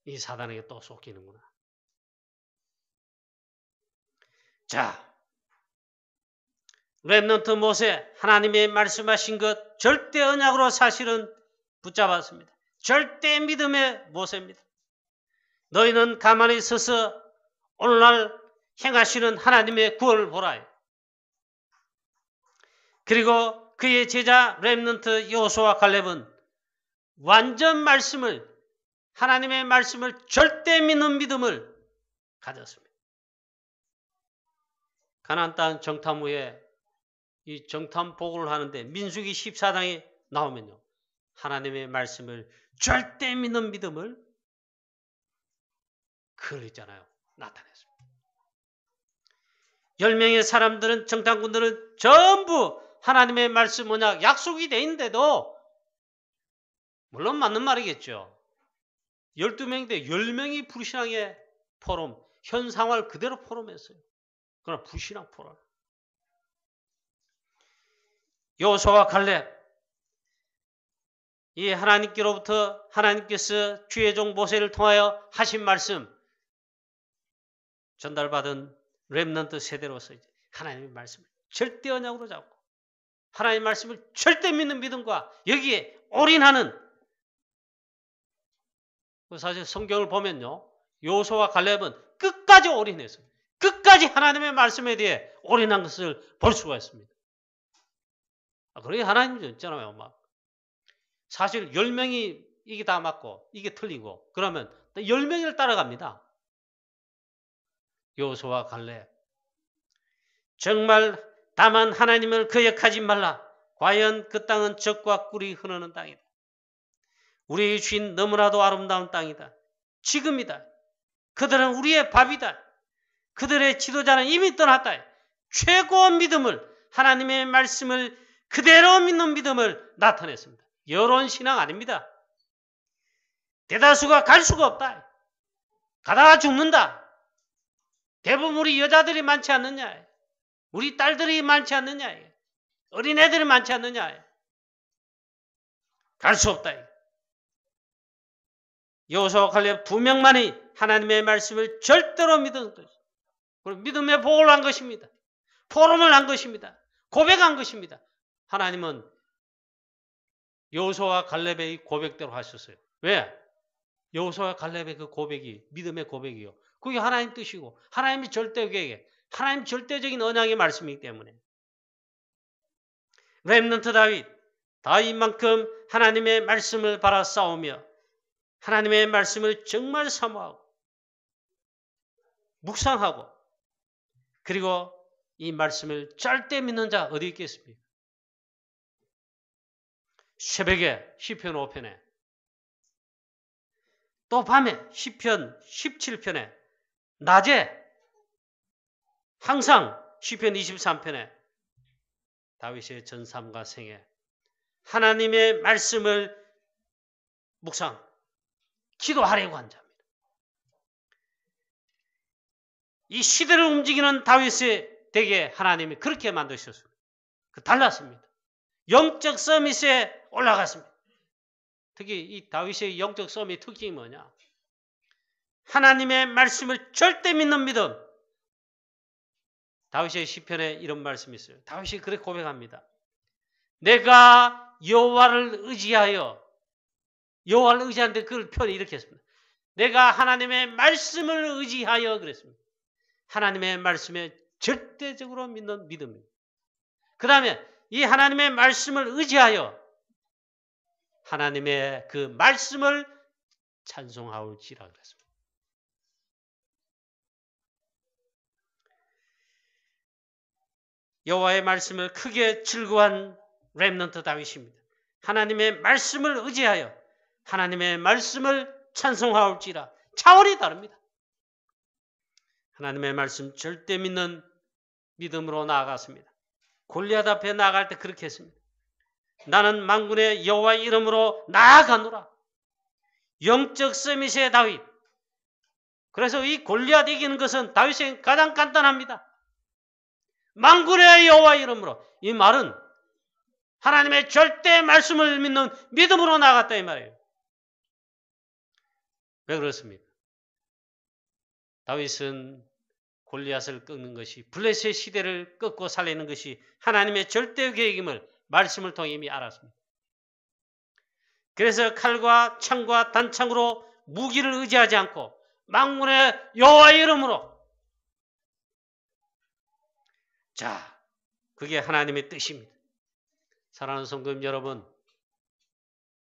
이 사단에게 또 쏟기는구나. 자, 렘넌트 모세 하나님의 말씀하신 것 절대 언약으로 사실은 붙잡았습니다. 절대 믿음의 모세입니다. 너희는 가만히 서서 오늘날 행하시는 하나님의 구원을 보라. 그리고 그의 제자 렘넌트 여호수아와 갈렙은 완전 말씀을 하나님의 말씀을 절대 믿는 믿음을 가졌습니다. 가나안 땅 정탐 후에 이 정탐 보고를 하는데 민수기 14장에 나오면요. 하나님의 말씀을 절대 믿는 믿음을 그랬잖아요. 나타냈습니다. 10명의 사람들은 정탐꾼들은 전부 하나님의 말씀 언약 약속이 돼 있는데도 물론 맞는 말이겠죠. 12명인데 10명이 불신앙의 포럼, 현 상황을 그대로 포럼했어요. 그러나 불신앙 포럼. 여호수아와 갈렙, 이 하나님께로부터 하나님께서 주의 종 모세를 통하여 하신 말씀 전달받은 렘넌트 세대로서 이제 하나님의 말씀을 절대 언약으로 잡고 하나님의 말씀을 절대 믿는 믿음과 여기에 올인하는 사실 성경을 보면요. 여호수아와 갈렙은 끝까지 올인했어요. 끝까지 하나님의 말씀에 대해 올인한 것을 볼 수가 있습니다. 그러게 하나님도 있잖아요. 막 사실 10명이 이게 다 맞고 이게 틀리고 그러면 10명을 따라갑니다. 여호수아와 갈렙. 정말 다만 하나님을 거역하지 말라. 과연 그 땅은 젖과 꿀이 흐르는 땅이다. 우리의 주인 너무나도 아름다운 땅이다. 지금이다. 그들은 우리의 밥이다. 그들의 지도자는 이미 떠났다. 최고의 믿음을 하나님의 말씀을 그대로 믿는 믿음을 나타냈습니다. 여론 신앙 아닙니다. 대다수가 갈 수가 없다. 가다가 죽는다. 대부분 우리 여자들이 많지 않느냐. 우리 딸들이 많지 않느냐. 어린애들이 많지 않느냐. 갈 수 없다. 여호수아와 갈렙 두 명만이 하나님의 말씀을 절대로 믿은 것이죠. 그리고 믿음의 보호를 한 것입니다. 포럼을 한 것입니다. 고백한 것입니다. 하나님은 여호수아와 갈렙의 고백대로 하셨어요. 왜? 여호수아와 갈렙의 그 고백이 믿음의 고백이요. 그게 하나님 뜻이고 하나님의 절대 계획에 하나님 절대적인 언약의 말씀이기 때문에 렘넌트 다윗만큼 하나님의 말씀을 바라 싸우며 하나님의 말씀을 정말 사모하고 묵상하고 그리고 이 말씀을 절대 믿는 자 어디 있겠습니까? 새벽에 시편 5편에 또 밤에 시편 17편에 낮에 항상 시편 23편에 다윗의 전삼과 생애 하나님의 말씀을 묵상 기도하려고 한 자입니다. 이 시대를 움직이는 다윗의 되게 하나님이 그렇게 만드셨습니다. 달랐습니다. 영적 서밋에 올라갔습니다. 특히 이 다윗의 영적 서밋 특징이 뭐냐? 하나님의 말씀을 절대 믿는 믿음. 다윗의 시편에 이런 말씀이 있어요. 다윗이 그렇게 고백합니다. 내가 여호와를 의지하여 여호와를 의지하는데 그 표현이 이렇게 했습니다. 내가 하나님의 말씀을 의지하여 그랬습니다. 하나님의 말씀에 절대적으로 믿는 믿음입니다. 그 다음에 이 하나님의 말씀을 의지하여 하나님의 그 말씀을 찬송하올지라 그랬습니다. 여호와의 말씀을 크게 즐거워한 렘넌트 다윗입니다. 하나님의 말씀을 의지하여 하나님의 말씀을 찬송하올지라 차원이 다릅니다. 하나님의 말씀 절대 믿는 믿음으로 나아갔습니다. 골리앗 앞에 나아갈 때 그렇게 했습니다. 나는 만군의 여호와의 이름으로 나아가노라. 영적 서밋의 다윗. 그래서 이 골리앗 이기는 것은 다윗에게 가장 간단합니다. 만군의 여호와의 이름으로. 이 말은 하나님의 절대 말씀을 믿는 믿음으로 나아갔다 이 말이에요. 왜 그렇습니까? 다윗은 골리앗을 꺾는 것이 블레셋 시대를 꺾고 살리는 것이 하나님의 절대 계획임을 말씀을 통해 이미 알았습니다. 그래서 칼과 창과 단창으로 무기를 의지하지 않고 만군의 여호와의 이름으로 자, 그게 하나님의 뜻입니다. 사랑하는 성도님 여러분,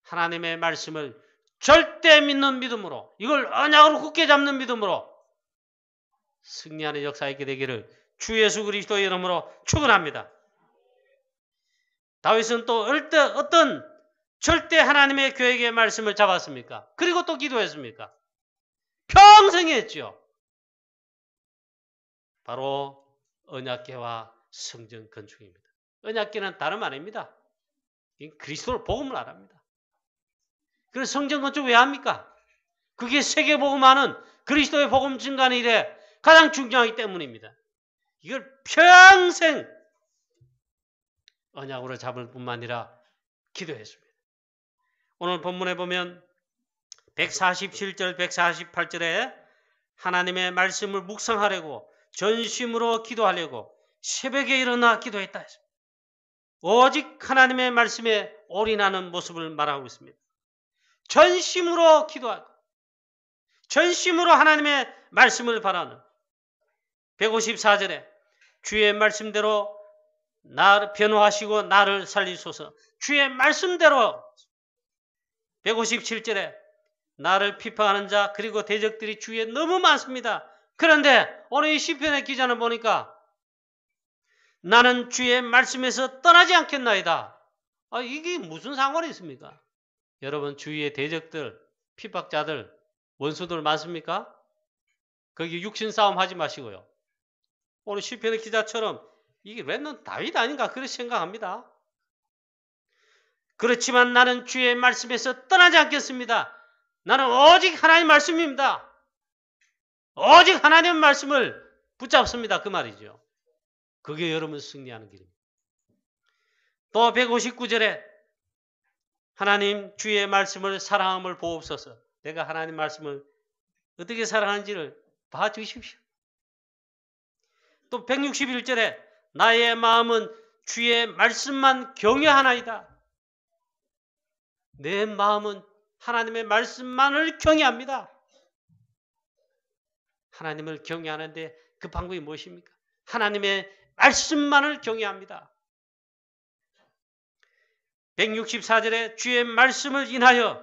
하나님의 말씀을 절대 믿는 믿음으로 이걸 언약으로 굳게 잡는 믿음으로 승리하는 역사 있게 되기를 주 예수 그리스도의 이름으로 축원합니다. 다윗은 또 어떤 절대 하나님의 계획의 말씀을 잡았습니까? 그리고 또 기도했습니까? 평생 했죠. 바로 언약궤와 성전 건축입니다. 언약궤는 다름 아닙니다. 그리스도를 복음을 알합니다. 그래서 성전 건축 왜 합니까? 그게 세계복음화는 그리스도의 복음 증가하는 일에 가장 중요하기 때문입니다. 이걸 평생 언약으로 잡을 뿐만 아니라 기도했습니다. 오늘 본문에 보면 147절, 148절에 하나님의 말씀을 묵상하려고 전심으로 기도하려고 새벽에 일어나 기도했다 했습니다. 오직 하나님의 말씀에 올인하는 모습을 말하고 있습니다. 전심으로 기도하고 전심으로 하나님의 말씀을 바라는 154절에 주의 말씀대로 나를 변호하시고 나를 살리소서. 주의 말씀대로 157절에 나를 비판하는 자 그리고 대적들이 주위에 너무 많습니다. 그런데 오늘 이 시편의 기자는 보니까 나는 주의 말씀에서 떠나지 않겠나이다. 이게 무슨 상관이 있습니까? 여러분 주위에 대적들, 핍박자들, 원수들 많습니까? 거기 육신 싸움 하지 마시고요. 오늘 시편의 기자처럼 이게 렘넌트 다윗 아닌가 그렇게 생각합니다. 그렇지만 나는 주의 말씀에서 떠나지 않겠습니다. 나는 오직 하나님의 말씀입니다. 오직 하나님의 말씀을 붙잡습니다. 그 말이죠. 그게 여러분 승리하는 길입니다. 또 159절에 하나님 주의 말씀을 사랑함을 보옵소서. 내가 하나님 말씀을 어떻게 사랑하는지를 봐주십시오. 또 161절에 나의 마음은 주의 말씀만 경외하나이다. 내 마음은 하나님의 말씀만을 경외합니다. 하나님을 경외하는데 그 방법이 무엇입니까? 하나님의 말씀만을 경외합니다. 164절에 주의 말씀을 인하여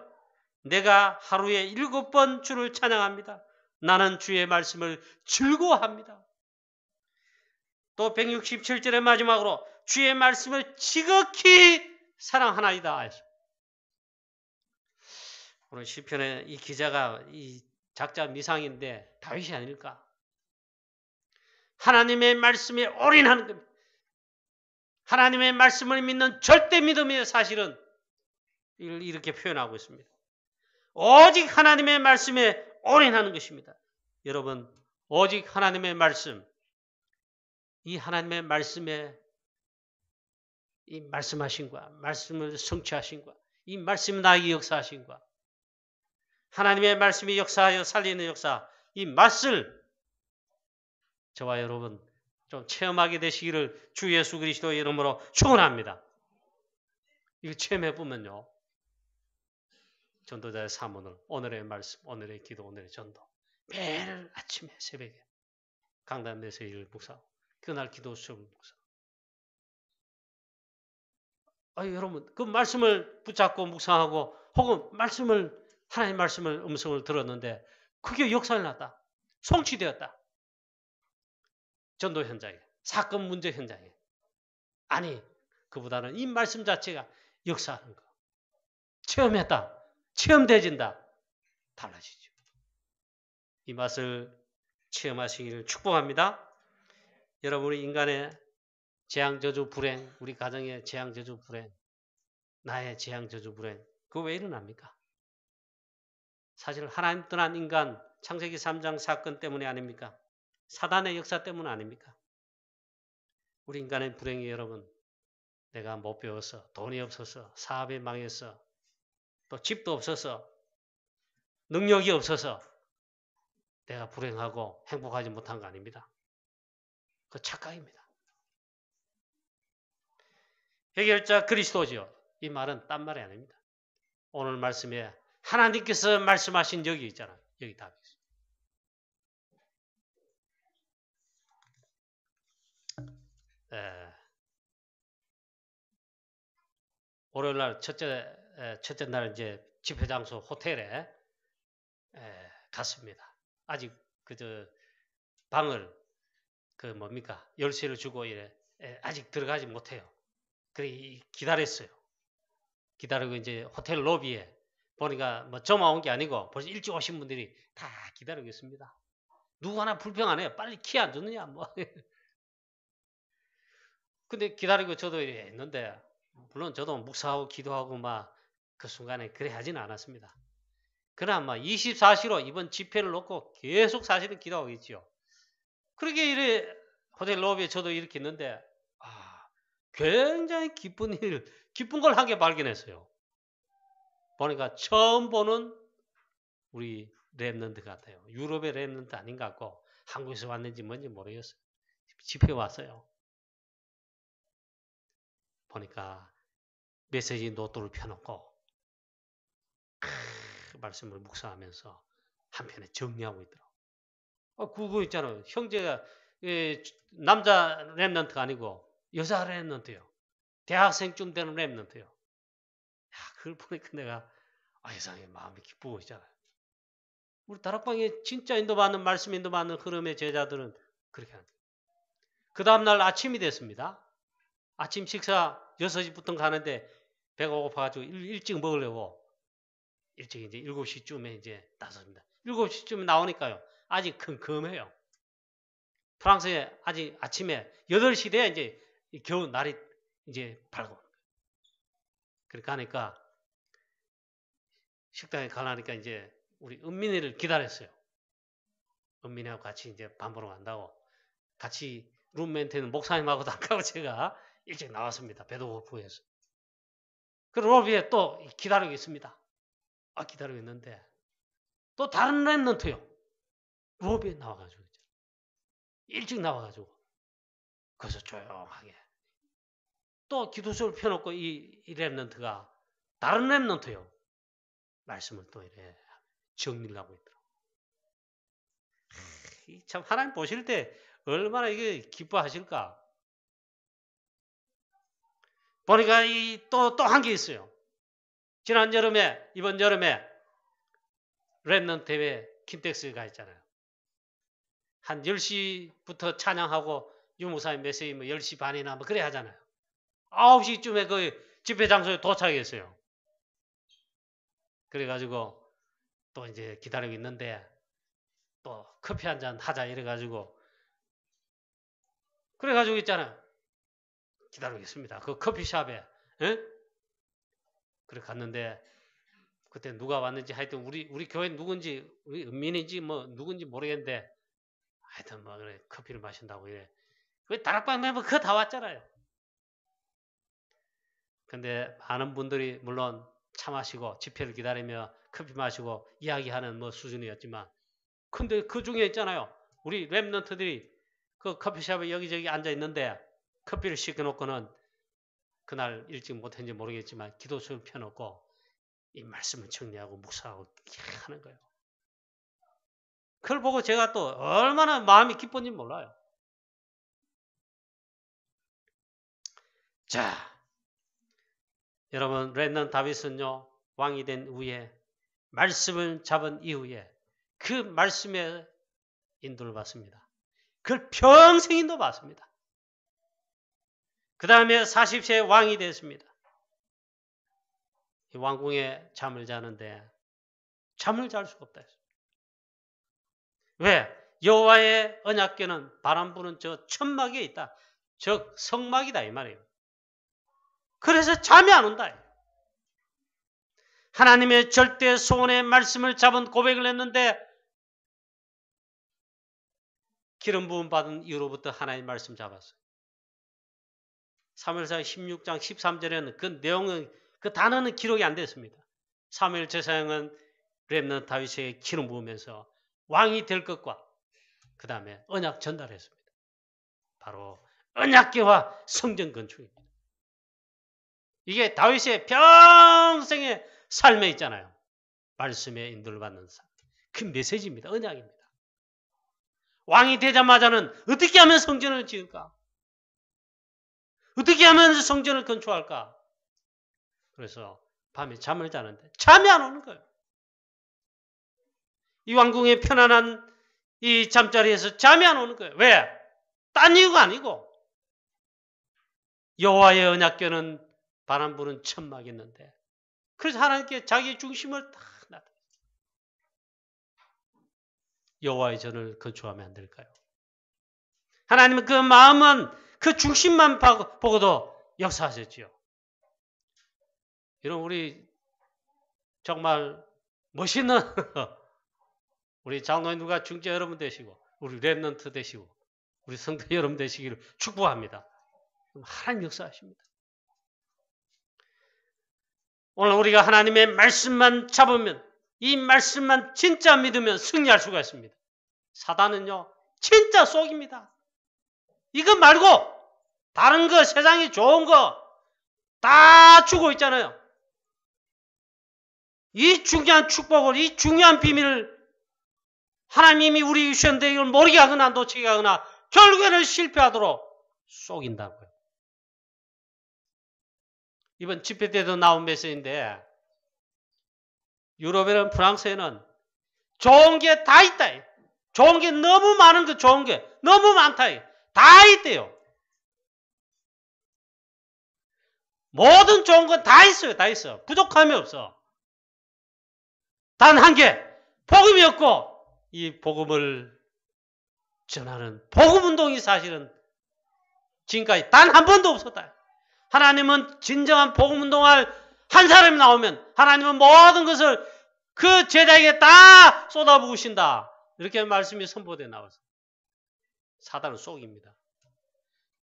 내가 하루에 7번 주를 찬양합니다. 나는 주의 말씀을 즐거워합니다. 또 167절의 마지막으로 주의 말씀을 지극히 사랑하나이다. 오늘 시편의 이 기자가 이 작자 미상인데 다윗이 아닐까? 하나님의 말씀에 올인하는 겁니다. 하나님의 말씀을 믿는 절대 믿음의 사실은 이렇게 표현하고 있습니다. 오직 하나님의 말씀에 올인하는 것입니다. 여러분, 오직 하나님의 말씀, 이 하나님의 말씀에 이 말씀하신과 말씀을 성취하신과 이 말씀 나에게 역사하신과 하나님의 말씀이 역사하여 살리는 역사, 이 맛을 저와 여러분 좀 체험하게 되시기를 주 예수 그리스도의 이름으로 축원합니다. 이거 체험해보면요. 전도자의 사문을, 오늘의 말씀, 오늘의 기도, 오늘의 전도 매일 아침에 새벽에 강단에서 일을 묵상하고 그날 기도 수업을 묵상하고 여러분 그 말씀을 붙잡고 묵상하고 혹은 하나님의 말씀을 음성을 들었는데 그게 역사를 났다. 성취되었다. 전도 현장에, 사건 문제 현장에. 아니, 그보다는 이 말씀 자체가 역사하는 거. 체험했다. 체험되진다. 달라지죠. 이 맛을 체험하시기를 축복합니다. 여러분, 우리 인간의 재앙, 저주, 불행, 우리 가정의 재앙, 저주, 불행, 나의 재앙, 저주, 불행, 그거 왜 일어납니까? 사실 하나님 떠난 인간, 창세기 3장 사건 때문이 아닙니까? 사단의 역사 때문 아닙니까? 우리 인간의 불행이 여러분, 내가 못 배워서, 돈이 없어서, 사업이 망해서, 또 집도 없어서, 능력이 없어서 내가 불행하고 행복하지 못한 거 아닙니다. 그 착각입니다. 해결자 그리스도죠. 이 말은 딴 말이 아닙니다. 오늘 말씀에 하나님께서 말씀하신 여기 있잖아요. 여기 답이 있어요. 월요일 날 첫째 날 이제 집회 장소 호텔에 갔습니다. 아직 방을 열쇠를 주고 아직 들어가지 못해요. 그래 기다렸어요. 기다리고 이제 호텔 로비에 보니까 뭐 저만 온 게 아니고 벌써 일찍 오신 분들이 다 기다리고 있습니다. 누구 하나 불평 안 해요. 빨리 키 안 줬느냐 뭐. 근데 기다리고 저도 했는데 물론 저도 묵상하고 기도하고 막 그 순간에 그래 하지는 않았습니다. 그러나 24시로 이번 집회를 놓고 계속 사실은 기도하고 있죠. 그렇게 호텔 로비에 저도 이렇게 있는데 굉장히 기쁜 걸 한 개 발견했어요. 보니까 처음 보는 우리 랩런트 같아요. 유럽의 랩런트 아닌 것 같고 한국에서 왔는지 뭔지 모르겠어요. 집회 왔어요. 보니까 메시지 노트를 펴놓고 말씀을 묵상하면서 한편에 정리하고 있더라고요. 그거 있잖아요. 형제가 남자 랩런트가 아니고 여자 랩런트요. 대학생쯤 되는 랩런트요. 그걸 보니까 내가 세상에 마음이 기쁘고 있잖아요. 우리 다락방에 진짜 인도받는 말씀 인도받는 흐름의 제자들은 그렇게 합니다. 그 다음날 아침이 됐습니다. 아침 식사 6시부터 가는데 배가 고파가지고 일찍 먹으려고 일찍 이제 7시쯤에 이제 나섭니다. 7시쯤에 나오니까요. 아직 컴컴해요. 프랑스에 아직 아침에 8시 돼야 이제 겨우 날이 이제 밝고. 그렇게 하니까 식당에 가라니까 이제 우리 은민이를 기다렸어요. 은민이하고 같이 이제 밥 먹으러 간다고. 같이 룸메이트는 목사님하고도 안 가고 제가 일찍 나왔습니다. 배도 고프고 해서. 그 로비에 또 기다리고 있습니다. 기다리고 있는데 또 다른 랩런트요. 로비에 나와가지고 일찍 나와가지고 거기서 조용하게 또 기도서를 펴놓고 이 랩런트가 다른 랩런트요. 말씀을 또 이래 정리를 하고 있더라고요. 참 하나님 보실 때 얼마나 이게 기뻐하실까. 보니까 또 한 게 있어요. 지난 여름에, 이번 여름에 랩넌트 대회 킨텍스가 있잖아요. 한 10시부터 찬양하고 유목사님 메시지 뭐 10시 반이나 뭐 그래 하잖아요. 9시쯤에 그 집회 장소에 도착했어요. 그래가지고 또 이제 기다리고 있는데 또 커피 한잔 하자 이래가지고 그래가지고 있잖아요. 기다리고 있습니다. 그 커피숍에. 에? 그래 갔는데 그때 누가 왔는지 하여튼 우리 교회 누군지 우리 은민인지 뭐 누군지 모르겠는데 하여튼 뭐 그래 커피를 마신다고 이래. 그 다락방 멤버 그거 다 왔잖아요. 근데 많은 분들이 물론 차 마시고 집회를 기다리며 커피 마시고 이야기하는 뭐 수준이었지만 근데 그 중에 있잖아요. 우리 랩런트들이 그 커피숍에 여기저기 앉아 있는데 커피를 시켜놓고는 그날 일찍 못했는지 모르겠지만 기도서를 펴놓고 이 말씀을 정리하고 묵상하고 하는 거예요. 그걸 보고 제가 또 얼마나 마음이 기쁜지 몰라요. 자, 여러분 랩넌트 다윗은요 왕이 된 후에 말씀을 잡은 이후에 그 말씀에 인도를 받습니다. 그걸 평생 인도받습니다. 그 다음에 40세에 왕이 됐습니다. 왕궁에 잠을 자는데 잠을 잘 수가 없다 했습니다. 왜? 여호와의 언약궤는 바람 부는 저 천막에 있다. 즉 성막이다 이 말이에요. 그래서 잠이 안 온다. 하나님의 절대 소원의 말씀을 잡은 고백을 했는데 기름 부음 받은 이후로부터 하나님의 말씀 잡았어요. 사무엘상 16장 13절에는 그 내용은 그 단어는 기록이 안 됐습니다. 사무엘 제사장은 렘넌트 다윗에게 기름 부으면서 왕이 될 것과 그 다음에 언약 전달했습니다. 바로 언약궤와 성전 건축입니다. 이게 다윗의 평생의 삶에 있잖아요. 말씀에 인도를 받는 삶. 그 메시지입니다. 언약입니다. 왕이 되자마자는 어떻게 하면 성전을 지을까? 어떻게 하면 성전을 건축할까? 그래서 밤에 잠을 자는데 잠이 안 오는 거예요. 이 왕궁의 편안한 이 잠자리에서 잠이 안 오는 거예요. 왜? 딴 이유가 아니고 여호와의 언약궤는 바람 부는 천막이 있는데 그래서 하나님께 자기 중심을 딱 놔둬요. 여호와의 전을 건축하면 안 될까요? 하나님은 그 마음은 그 중심만 보고도 역사하셨지요. 이런 우리 정말 멋있는 우리 장로님들과 중재 여러분 되시고 우리 랩넌트 되시고 우리 성도 여러분 되시기를 축복합니다. 하나님 역사하십니다. 오늘 우리가 하나님의 말씀만 잡으면 이 말씀만 진짜 믿으면 승리할 수가 있습니다. 사단은요 진짜 속입니다. 이거 말고 다른 거 세상에 좋은 거 다 주고 있잖아요. 이 중요한 축복을 이 중요한 비밀을 하나님이 우리 유치원대 이걸 모르게 하거나 놓치게 하거나 결국에는 실패하도록 속인다고요. 이번 집회 때도 나온 메시지인데 유럽에는 프랑스에는 좋은 게 다 있다. 좋은 게 너무 많은 거 좋은 게 너무 많다. 다 있대요. 모든 좋은 건 다 있어요. 다 있어. 부족함이 없어. 단 한 개. 복음이 없고 이 복음을 전하는 복음운동이 사실은 지금까지 단 한 번도 없었다. 하나님은 진정한 복음운동할 한 사람이 나오면 하나님은 모든 것을 그 제자에게 다 쏟아부으신다. 이렇게 말씀이 선포되어 나왔어요. 사단은 속입니다.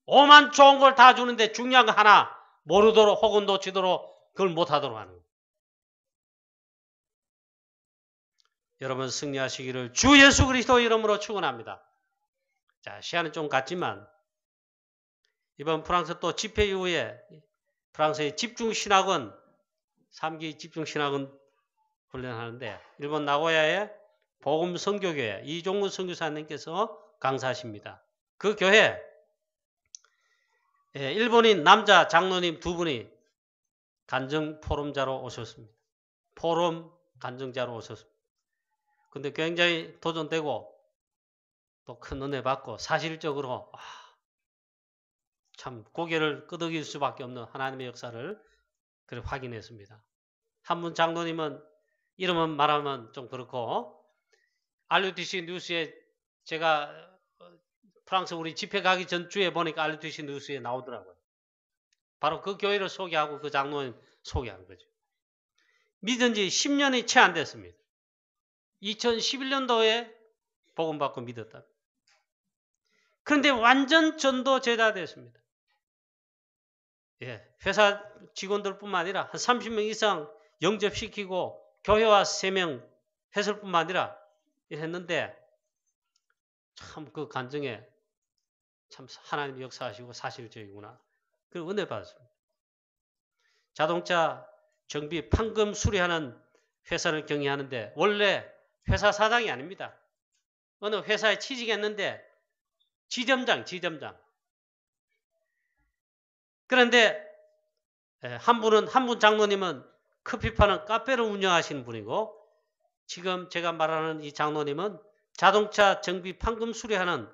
오만 좋은 걸 다 주는데 중요한 거 하나 모르도록 혹은 놓치도록 그걸 못하도록 하는 거예요. 여러분 승리하시기를 주 예수 그리스도 이름으로 축원합니다. 자, 시간은 좀 갔지만 이번 프랑스 또 집회 이후에 프랑스의 집중신학원 3기 집중신학원 훈련하는데 일본 나고야의 복음선교교회 이종문 선교사님께서 강사하십니다. 그 교회 일본인 남자 장로님 2분이 간증 포럼자로 오셨습니다. 포럼 간증자로 오셨습니다. 근데 굉장히 도전되고 또 큰 은혜 받고 사실적으로 참 고개를 끄덕일 수밖에 없는 하나님의 역사를 그래 확인했습니다. 한 분 장로님은 이름은 말하면 좀 그렇고 RUTC 뉴스에 제가 프랑스 우리 집회 가기 전주에 보니까 RUTC 뉴스에 나오더라고요. 바로 그 교회를 소개하고 그 장로님 소개하는 거죠. 믿은 지 10년이 채 안 됐습니다. 2011년도에 복음 받고 믿었다. 그런데 완전 전도 제자 됐습니다. 예, 회사 직원들뿐만 아니라 한 30명 이상 영접시키고 교회와 3명 했을 뿐만 아니라 했는데 참 그 간증에 참 하나님 역사하시고 사실적이구나. 그 은혜 받았습니다. 자동차 정비 판금 수리하는 회사를 경영하는데 원래 회사 사장이 아닙니다. 어느 회사에 취직했는데 지점장. 그런데 한 분 장로님은 커피 파는 카페를 운영하시는 분이고 지금 제가 말하는 이 장로님은 자동차 정비 판금 수리하는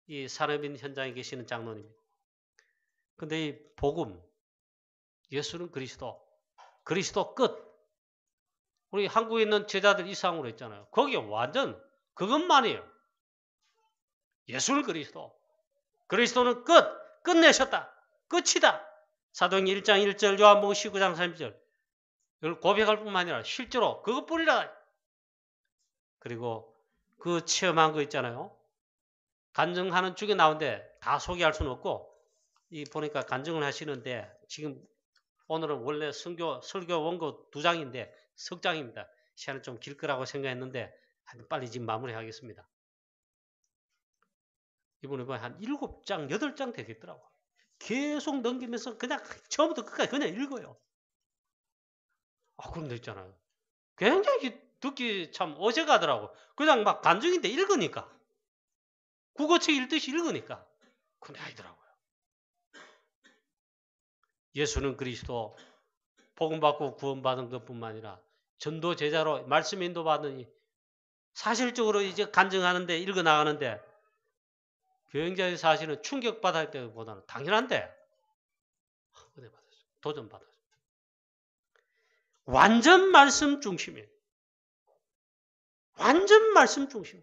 이 산업인 현장에 계시는 장로님입니다. 근데 이 복음, 예수는 그리스도 끝. 우리 한국에 있는 제자들 이상으로 했잖아요. 거기에 완전 그것만이에요. 예수는 그리스도. 그리스도는 끝내셨다. 끝이다. 사도행전 1장 1절, 요한복음 19장 30절. 이걸 고백할 뿐만 아니라 실제로 그것뿐이라. 그리고 그 체험한 거 있잖아요. 간증하는 쪽에 나오는데 다 소개할 수는 없고 이 보니까 간증을 하시는데 지금 오늘은 원래 설교 원고 2장인데 석장입니다. 시간은 좀 길 거라고 생각했는데 빨리 지금 마무리하겠습니다. 이분이 한 7장, 8장 되겠더라고요. 계속 넘기면서 그냥 처음부터 끝까지 그냥 읽어요. 그런 데 있잖아요. 굉장히 듣기 참 어색하더라고. 그냥 막 간증인데 읽으니까. 국어책 읽듯이 읽으니까. 그냥 아니더라고요. 예수는 그리스도 복음 받고 구원받은 것뿐만 아니라 전도 제자로 말씀 인도받은 사실적으로 이제 간증하는데 읽어 나가는데 굉장히 사실은 충격받을 때보다는 당연한데 은혜 받았어요. 도전 받았어요. 완전 말씀 중심이에요. 완전 말씀 중심.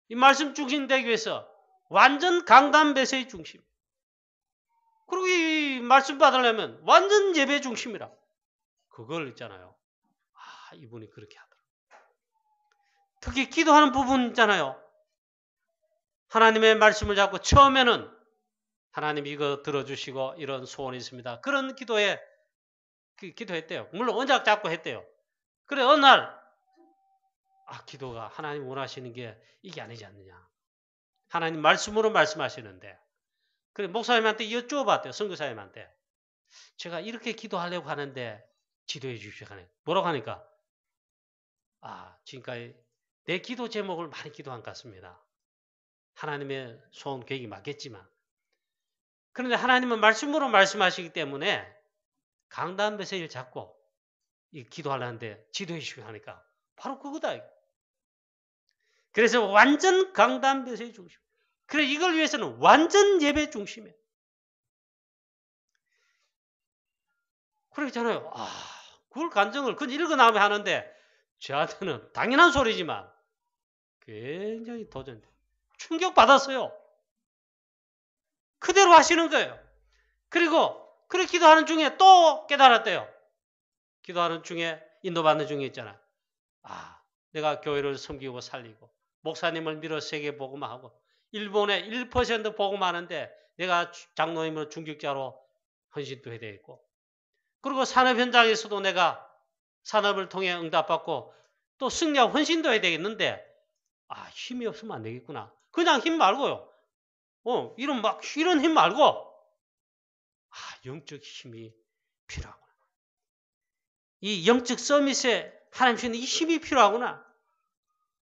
이 말씀 중심 되기 위해서 완전 강단 배세의 중심. 그리고 이 말씀 받으려면 완전 예배 중심이라. 그걸 있잖아요. 이분이 그렇게 하더라고요. 특히 기도하는 부분 있잖아요. 하나님의 말씀을 잡고 처음에는 하나님 이거 들어주시고 이런 소원이 있습니다. 그런 기도했대요. 물론 언약 잡고 했대요. 그래 어느 날 기도가 하나님 원하시는 게 이게 아니지 않느냐. 하나님 말씀으로 말씀하시는데 그래 목사님한테 여쭤봤대요. 선교사님한테. 제가 이렇게 기도하려고 하는데 지도해 주십시오. 뭐라고 하니까 지금까지 내 기도 제목을 많이 기도한 것 같습니다. 하나님의 소원 계획이 맞겠지만 그런데 하나님은 말씀으로 말씀하시기 때문에 강단 메시지를 잡고 기도하려는데 지도해 주시고 하니까 바로 그거다. 그래서 완전 강단 메시지 중심. 그래 이걸 위해서는 완전 예배 중심이에요. 그러잖아요. 그걸 간증을 그건 읽어 나오면 하는데 저한테는 당연한 소리지만 굉장히 도전돼. 충격받았어요. 그대로 하시는 거예요. 그리고 그렇게 기도하는 중에 또 깨달았대요. 기도하는 중에 인도받는 중에 있잖아. 내가 교회를 섬기고 살리고 목사님을 밀어 세계 복음하고 일본에 1% 복음하는데 내가 장로님으로 중직자로 헌신도 해야 되겠고 그리고 산업 현장에서도 내가 산업을 통해 응답받고 또 승리하고 헌신도 해야 되겠는데 힘이 없으면 안 되겠구나. 그냥 힘 말고요. 이런 힘 말고 영적 힘이 필요하구나. 이 영적 서밋에 하나님 주시는 이 힘이 필요하구나.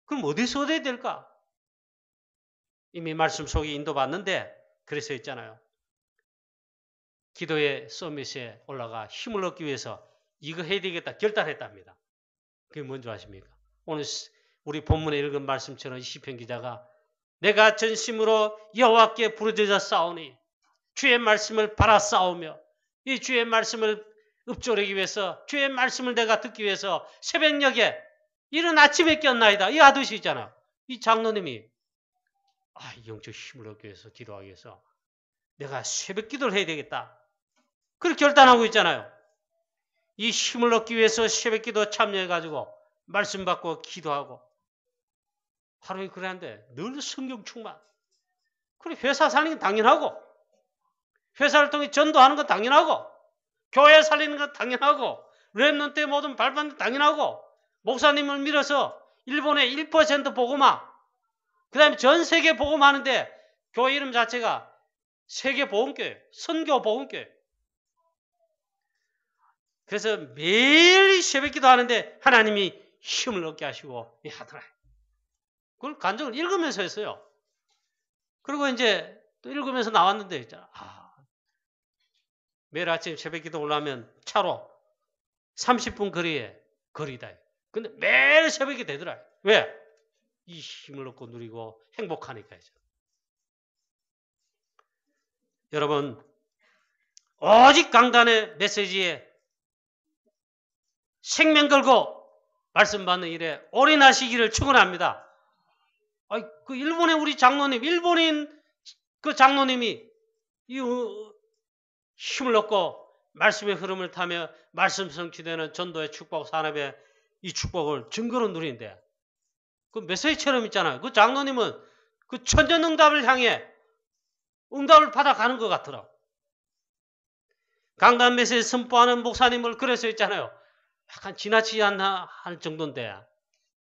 그럼 어디서 얻어야 될까? 이미 말씀 속에 인도받는데 그래서 있잖아요. 기도의 서밋에 올라가 힘을 얻기 위해서 이거 해야 되겠다 결단했답니다. 그게 뭔지 아십니까? 오늘 우리 본문에 읽은 말씀처럼 시편 기자가 내가 전심으로 여호와께 부르짖어 싸우니 주의 말씀을 바라 싸우며 이 주의 말씀을 읊조리기 위해서 주의 말씀을 내가 듣기 위해서 새벽녘에 이른 아침에 꼈나이다. 이 아저씨 있잖아. 이 장로님이 영적 힘을 얻기 위해서 기도하기 위해서 내가 새벽 기도를 해야 되겠다. 그렇게 결단하고 있잖아요. 이 힘을 얻기 위해서 새벽 기도 참여해가지고 말씀 받고 기도하고 하루에 그러는데 늘 성경 충만. 그래 회사 살리는 건 당연하고 회사를 통해 전도하는 건 당연하고 교회 살리는 건 당연하고 렘넌트의 모든 발판은 건 당연하고 목사님을 밀어서 일본의 1% 복음화 그 다음에 전 세계 복음하는데 교회 이름 자체가 세계복음교회 선교복음교회. 그래서 매일 새벽기도 하는데 하나님이 힘을 얻게 하시고 하더라. 그걸 간증을 읽으면서 했어요. 그리고 이제 또 읽으면서 나왔는데 있잖아. 매일 아침 새벽기도 올라오면 차로 30분 거리다. 근데 매일 새벽이 되더라. 왜? 이 힘을 얻고 누리고 행복하니까. 여러분 오직 강단의 메시지에 생명 걸고 말씀 받는 일에 올인하시기를 축원합니다. 그 일본의 우리 장로님, 일본인 그 장로님이 이 힘을 얻고 말씀의 흐름을 타며 말씀 성취되는 전도의 축복, 산업의 이 축복을 증거로 누리는데 그 메시지처럼 있잖아요. 그 장로님은 그 천전응답을 향해 응답을 받아가는 것 같더라고. 강단 메시지 선포하는 목사님을 그래서 있잖아요. 약간 지나치지 않나 할 정도인데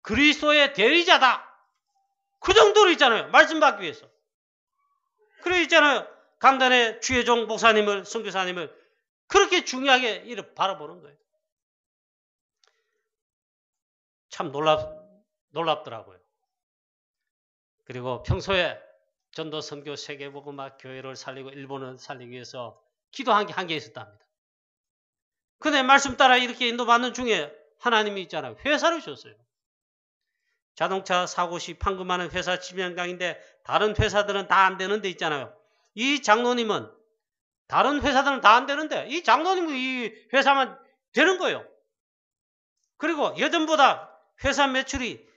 그리스도의 대리자다. 그 정도로 있잖아요. 말씀 받기 위해서. 그래 있잖아요. 강단의 주혜종 목사님을 선교사님을 그렇게 중요하게 이렇게 바라보는 거예요. 참 놀랍더라고요. 그리고 평소에 전도 선교 세계복음화 교회를 살리고 일본을 살리기 위해서 기도한 게 한 개 있었답니다. 근데 말씀 따라 이렇게 인도받는 중에 하나님이 있잖아요. 회사를 줬어요. 자동차 사고 시 판금하는 회사 지명강인데 다른 회사들은 다 안 되는 데 있잖아요. 이 장로님은 다른 회사들은 다 안 되는데 이 장로님은 이 회사만 되는 거예요. 그리고 예전보다 회사 매출이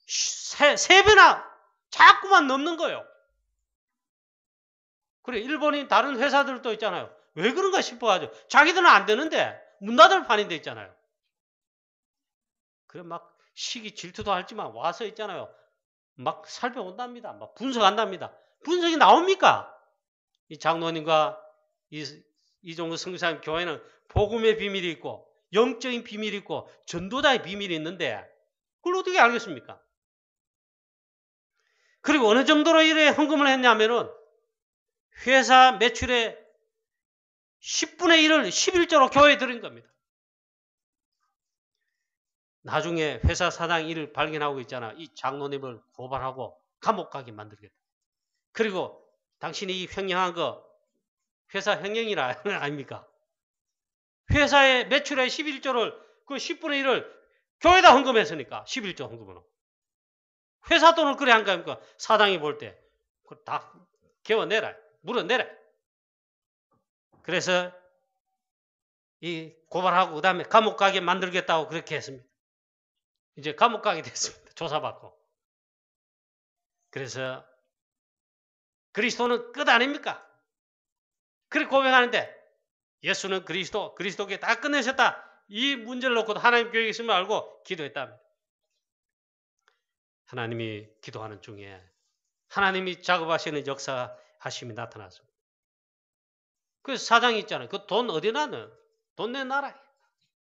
3배나 자꾸만 넘는 거예요. 그래 일본인 다른 회사들도 있잖아요. 왜 그런가 싶어가지고 자기들은 안 되는데 문 닫을 판인데 있잖아요. 그래 막 시기 질투도 하지만 와서 있잖아요. 막 살펴본답니다. 막 분석한답니다. 분석이 나옵니까? 이 장로님과 이종구 선교사님 교회는 복음의 비밀이 있고 영적인 비밀이 있고 전도자의 비밀이 있는데 그걸 어떻게 알겠습니까? 그리고 어느 정도로 이래 헌금을 했냐면은 회사 매출의 10분의 1을 11조로 교회에 드린 겁니다. 나중에 회사 사장 일을 발견하고 있잖아. 이 장로님을 고발하고 감옥 가게 만들겠다. 그리고 당신이 이 횡령한 거 회사 횡령이라 아닙니까? 회사의 매출의 11조를 그 10분의 1을 교회에다 헌금했으니까 11조 헌금으로. 회사 돈을 그래 한 거니까 사장이 볼 때 다 개워내라. 물어내라. 그래서 이 고발하고 그 다음에 감옥 가게 만들겠다고 그렇게 했습니다. 이제 감옥 가게 됐습니다. 조사받고. 그래서 그리스도는 끝 아닙니까? 그렇게 고백하는데 예수는 그리스도께 다 끝내셨다. 이 문제를 놓고도 하나님 교회에 있음을 알고 기도했답니다. 하나님이 기도하는 중에 하나님이 작업하시는 역사하심이 나타났습니다. 그 사장이 있잖아요. 그 돈 어디 나는? 돈 내놔라.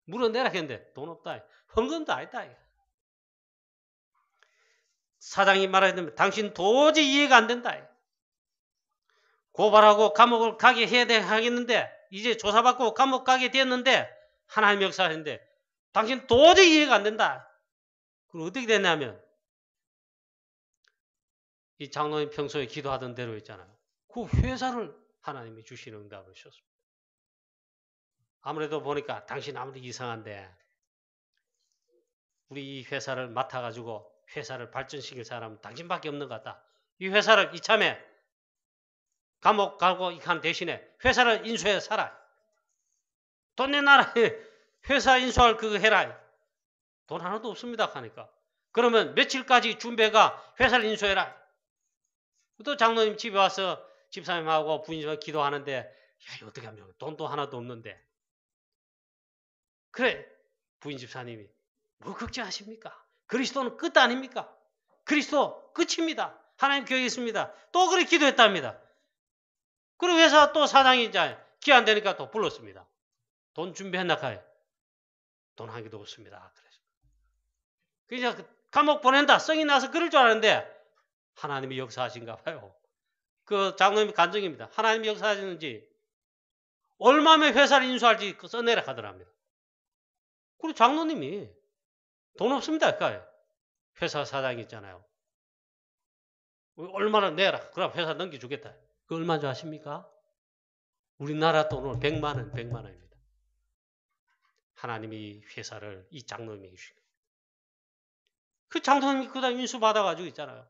물어내라 했는데 돈 없다. 헌금도 아니다. 사장이 말하면 당신 도저히 이해가 안 된다. 고발하고 감옥을 가게 해야 하겠는데 이제 조사받고 감옥 가게 됐는데 하나님 역사하는데 당신 도저히 이해가 안 된다. 그럼 어떻게 됐냐면 이 장로님 평소에 기도하던 대로 있잖아요. 그 회사를 하나님이 주시는 응답을 주셨습니다. 아무래도 보니까 당신 아무리 이상한데 우리 이 회사를 맡아가지고 회사를 발전시킬 사람은 당신밖에 없는 것 같다. 이 회사를 이참에 감옥 가고 한 대신에 회사를 인수해 살아. 돈 내놔라. 회사 인수할 그거 해라. 돈 하나도 없습니다 하니까. 그러면 며칠까지 준비해가 회사를 인수해라. 또 장로님 집에 와서 집사님하고 부인님하고 기도하는데 야, 어떻게 하면 돈도 하나도 없는데. 그래 부인 집사님이 뭐 걱정하십니까? 그리스도는 끝 아닙니까? 그리스도 끝입니다. 하나님 교회 있습니다. 또 그렇게 기도했답니다. 그리고 회사 또 사장이 이제 기 안 되니까 또 불렀습니다. 돈 준비했나 카요? 돈 한 개도 없습니다. 그래서 그냥 감옥 보낸다. 성이 나서 그럴 줄 알았는데 하나님이 역사하신가 봐요. 그 장로님이 간증입니다. 하나님이 역사하시는지 얼마면 회사를 인수할지 써내라 하더랍니다. 그리고 장로님이 돈 없습니다. 할까요? 회사 사장이 있잖아요. 얼마나 내라. 그럼 회사 넘겨주겠다. 그 얼마인 줄 아십니까? 우리나라 돈으로 100만 원, 100만 원입니다. 하나님이 회사를 이 장로님에게 주신 거예요. 그 장로님이 그다음 인수 받아가지고 있잖아요.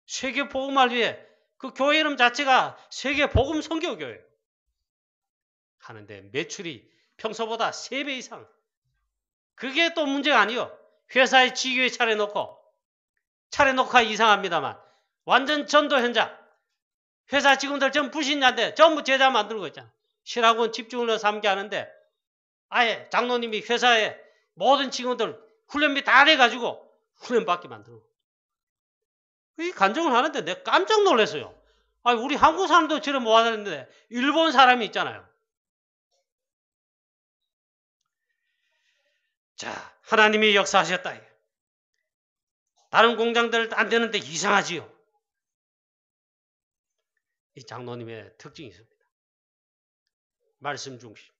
세계 복음을 위해 그 교회 이름 자체가 세계 복음 선교교회예요. 하는데 매출이 평소보다 3배 이상. 그게 또 문제가 아니요. 회사에 지교회 차려놓고 이상합니다만 완전 전도 현장. 회사 직원들 전부 불신자인데 전부 제자 만들고 있잖아. 실학원 집중을 삼게 하는데 아예 장로님이 회사에 모든 직원들 훈련비 다 돼가지고 훈련받게 만들고. 이 간증을 하는데 내가 깜짝 놀랐어요. 아니, 우리 한국 사람도 저런 모아놨는데 일본 사람이 있잖아요. 자, 하나님이 역사하셨다. 다른 공장들 안 되는데 이상하지요. 이 장로님의 특징이 있습니다. 말씀 중심.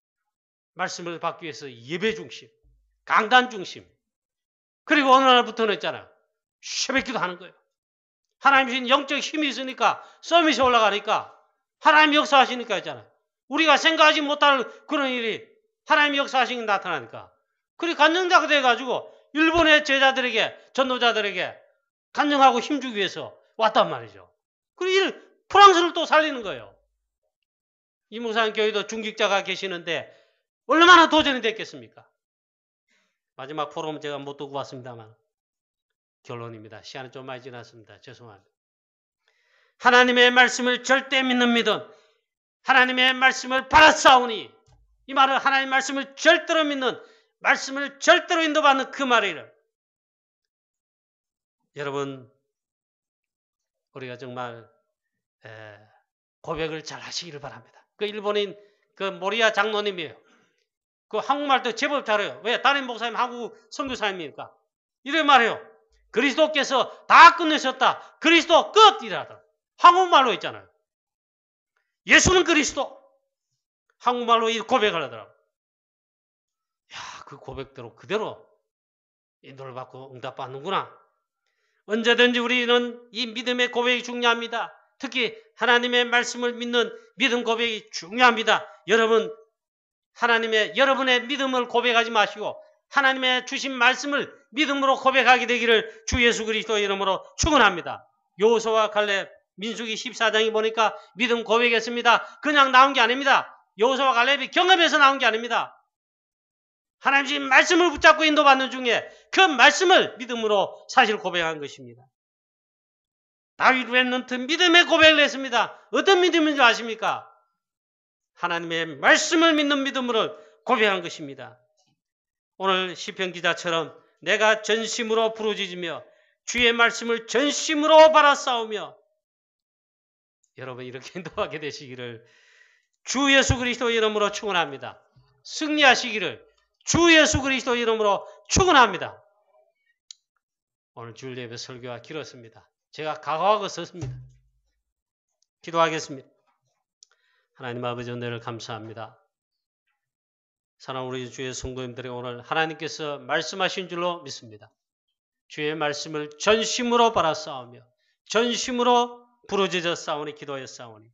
말씀을 받기 위해서 예배 중심. 강단 중심. 그리고 어느 날부터는 있잖아요. 새벽기도 하는 거예요. 하나님 주신 영적 힘이 있으니까 서밋이 올라가니까 하나님 역사하시니까 있잖아요. 우리가 생각하지 못할 그런 일이 하나님 역사하시는 게 나타나니까. 그리고 간증자가 돼가지고 일본의 제자들에게 전도자들에게 간증하고 힘주기 위해서 왔단 말이죠. 그리고 프랑스를 또 살리는 거예요. 이무산 교회도 중직자가 계시는데 얼마나 도전이 됐겠습니까? 마지막 포럼 제가 못 두고 왔습니다만 결론입니다. 시간이 좀 많이 지났습니다. 죄송합니다. 하나님의 말씀을 절대 믿는 믿음, 하나님의 말씀을 받아싸우니, 이 말은 하나님의 말씀을 절대로 믿는, 말씀을 절대로 인도받는 그 말이에요. 여러분, 우리가 정말 고백을 잘 하시기를 바랍니다. 그 일본인 그 모리아 장로님이에요. 그 한국말도 제법 잘해요. 왜? 담임 목사님 한국 선교사님이니까. 이래 말해요. 그리스도께서 다 끝내셨다. 그리스도 끝! 이라더라고요. 한국말로 있잖아요. 예수는 그리스도. 한국말로 이 고백을 하더라고요. 야, 그 고백대로 그대로 인도를 받고 응답받는구나. 언제든지 우리는 이 믿음의 고백이 중요합니다. 특히 하나님의 말씀을 믿는 믿음 고백이 중요합니다. 여러분, 여러분의 믿음을 고백하지 마시고 하나님의 주신 말씀을 믿음으로 고백하게 되기를 주 예수 그리스도 이름으로 축원합니다. 여호수아와 갈렙, 민수기 14장이 보니까 믿음 고백했습니다. 그냥 나온 게 아닙니다. 여호수아와 갈렙이 경험에서 나온 게 아닙니다. 하나님 주신 말씀을 붙잡고 인도받는 중에 그 말씀을 믿음으로 사실 고백한 것입니다. 다윗 렘넌트 믿음의 고백을 했습니다. 어떤 믿음인지 아십니까? 하나님의 말씀을 믿는 믿음으로 고백한 것입니다. 오늘 시편 기자처럼 내가 전심으로 부르짖으며 주의 말씀을 전심으로 바라싸우며 여러분 이렇게 인도하게 되시기를 주 예수 그리스도 이름으로 축원합니다. 승리하시기를 주 예수 그리스도 이름으로 축원합니다. 오늘 주일 예배 설교가 길었습니다. 제가 각오하고 섰습니다. 기도하겠습니다. 하나님 아버지 은혜를 감사합니다. 사랑하는 우리 주의 성도님들에게 오늘 하나님께서 말씀하신 줄로 믿습니다. 주의 말씀을 전심으로 바라싸우며 전심으로 부르짖어 싸우니 기도하여 싸우니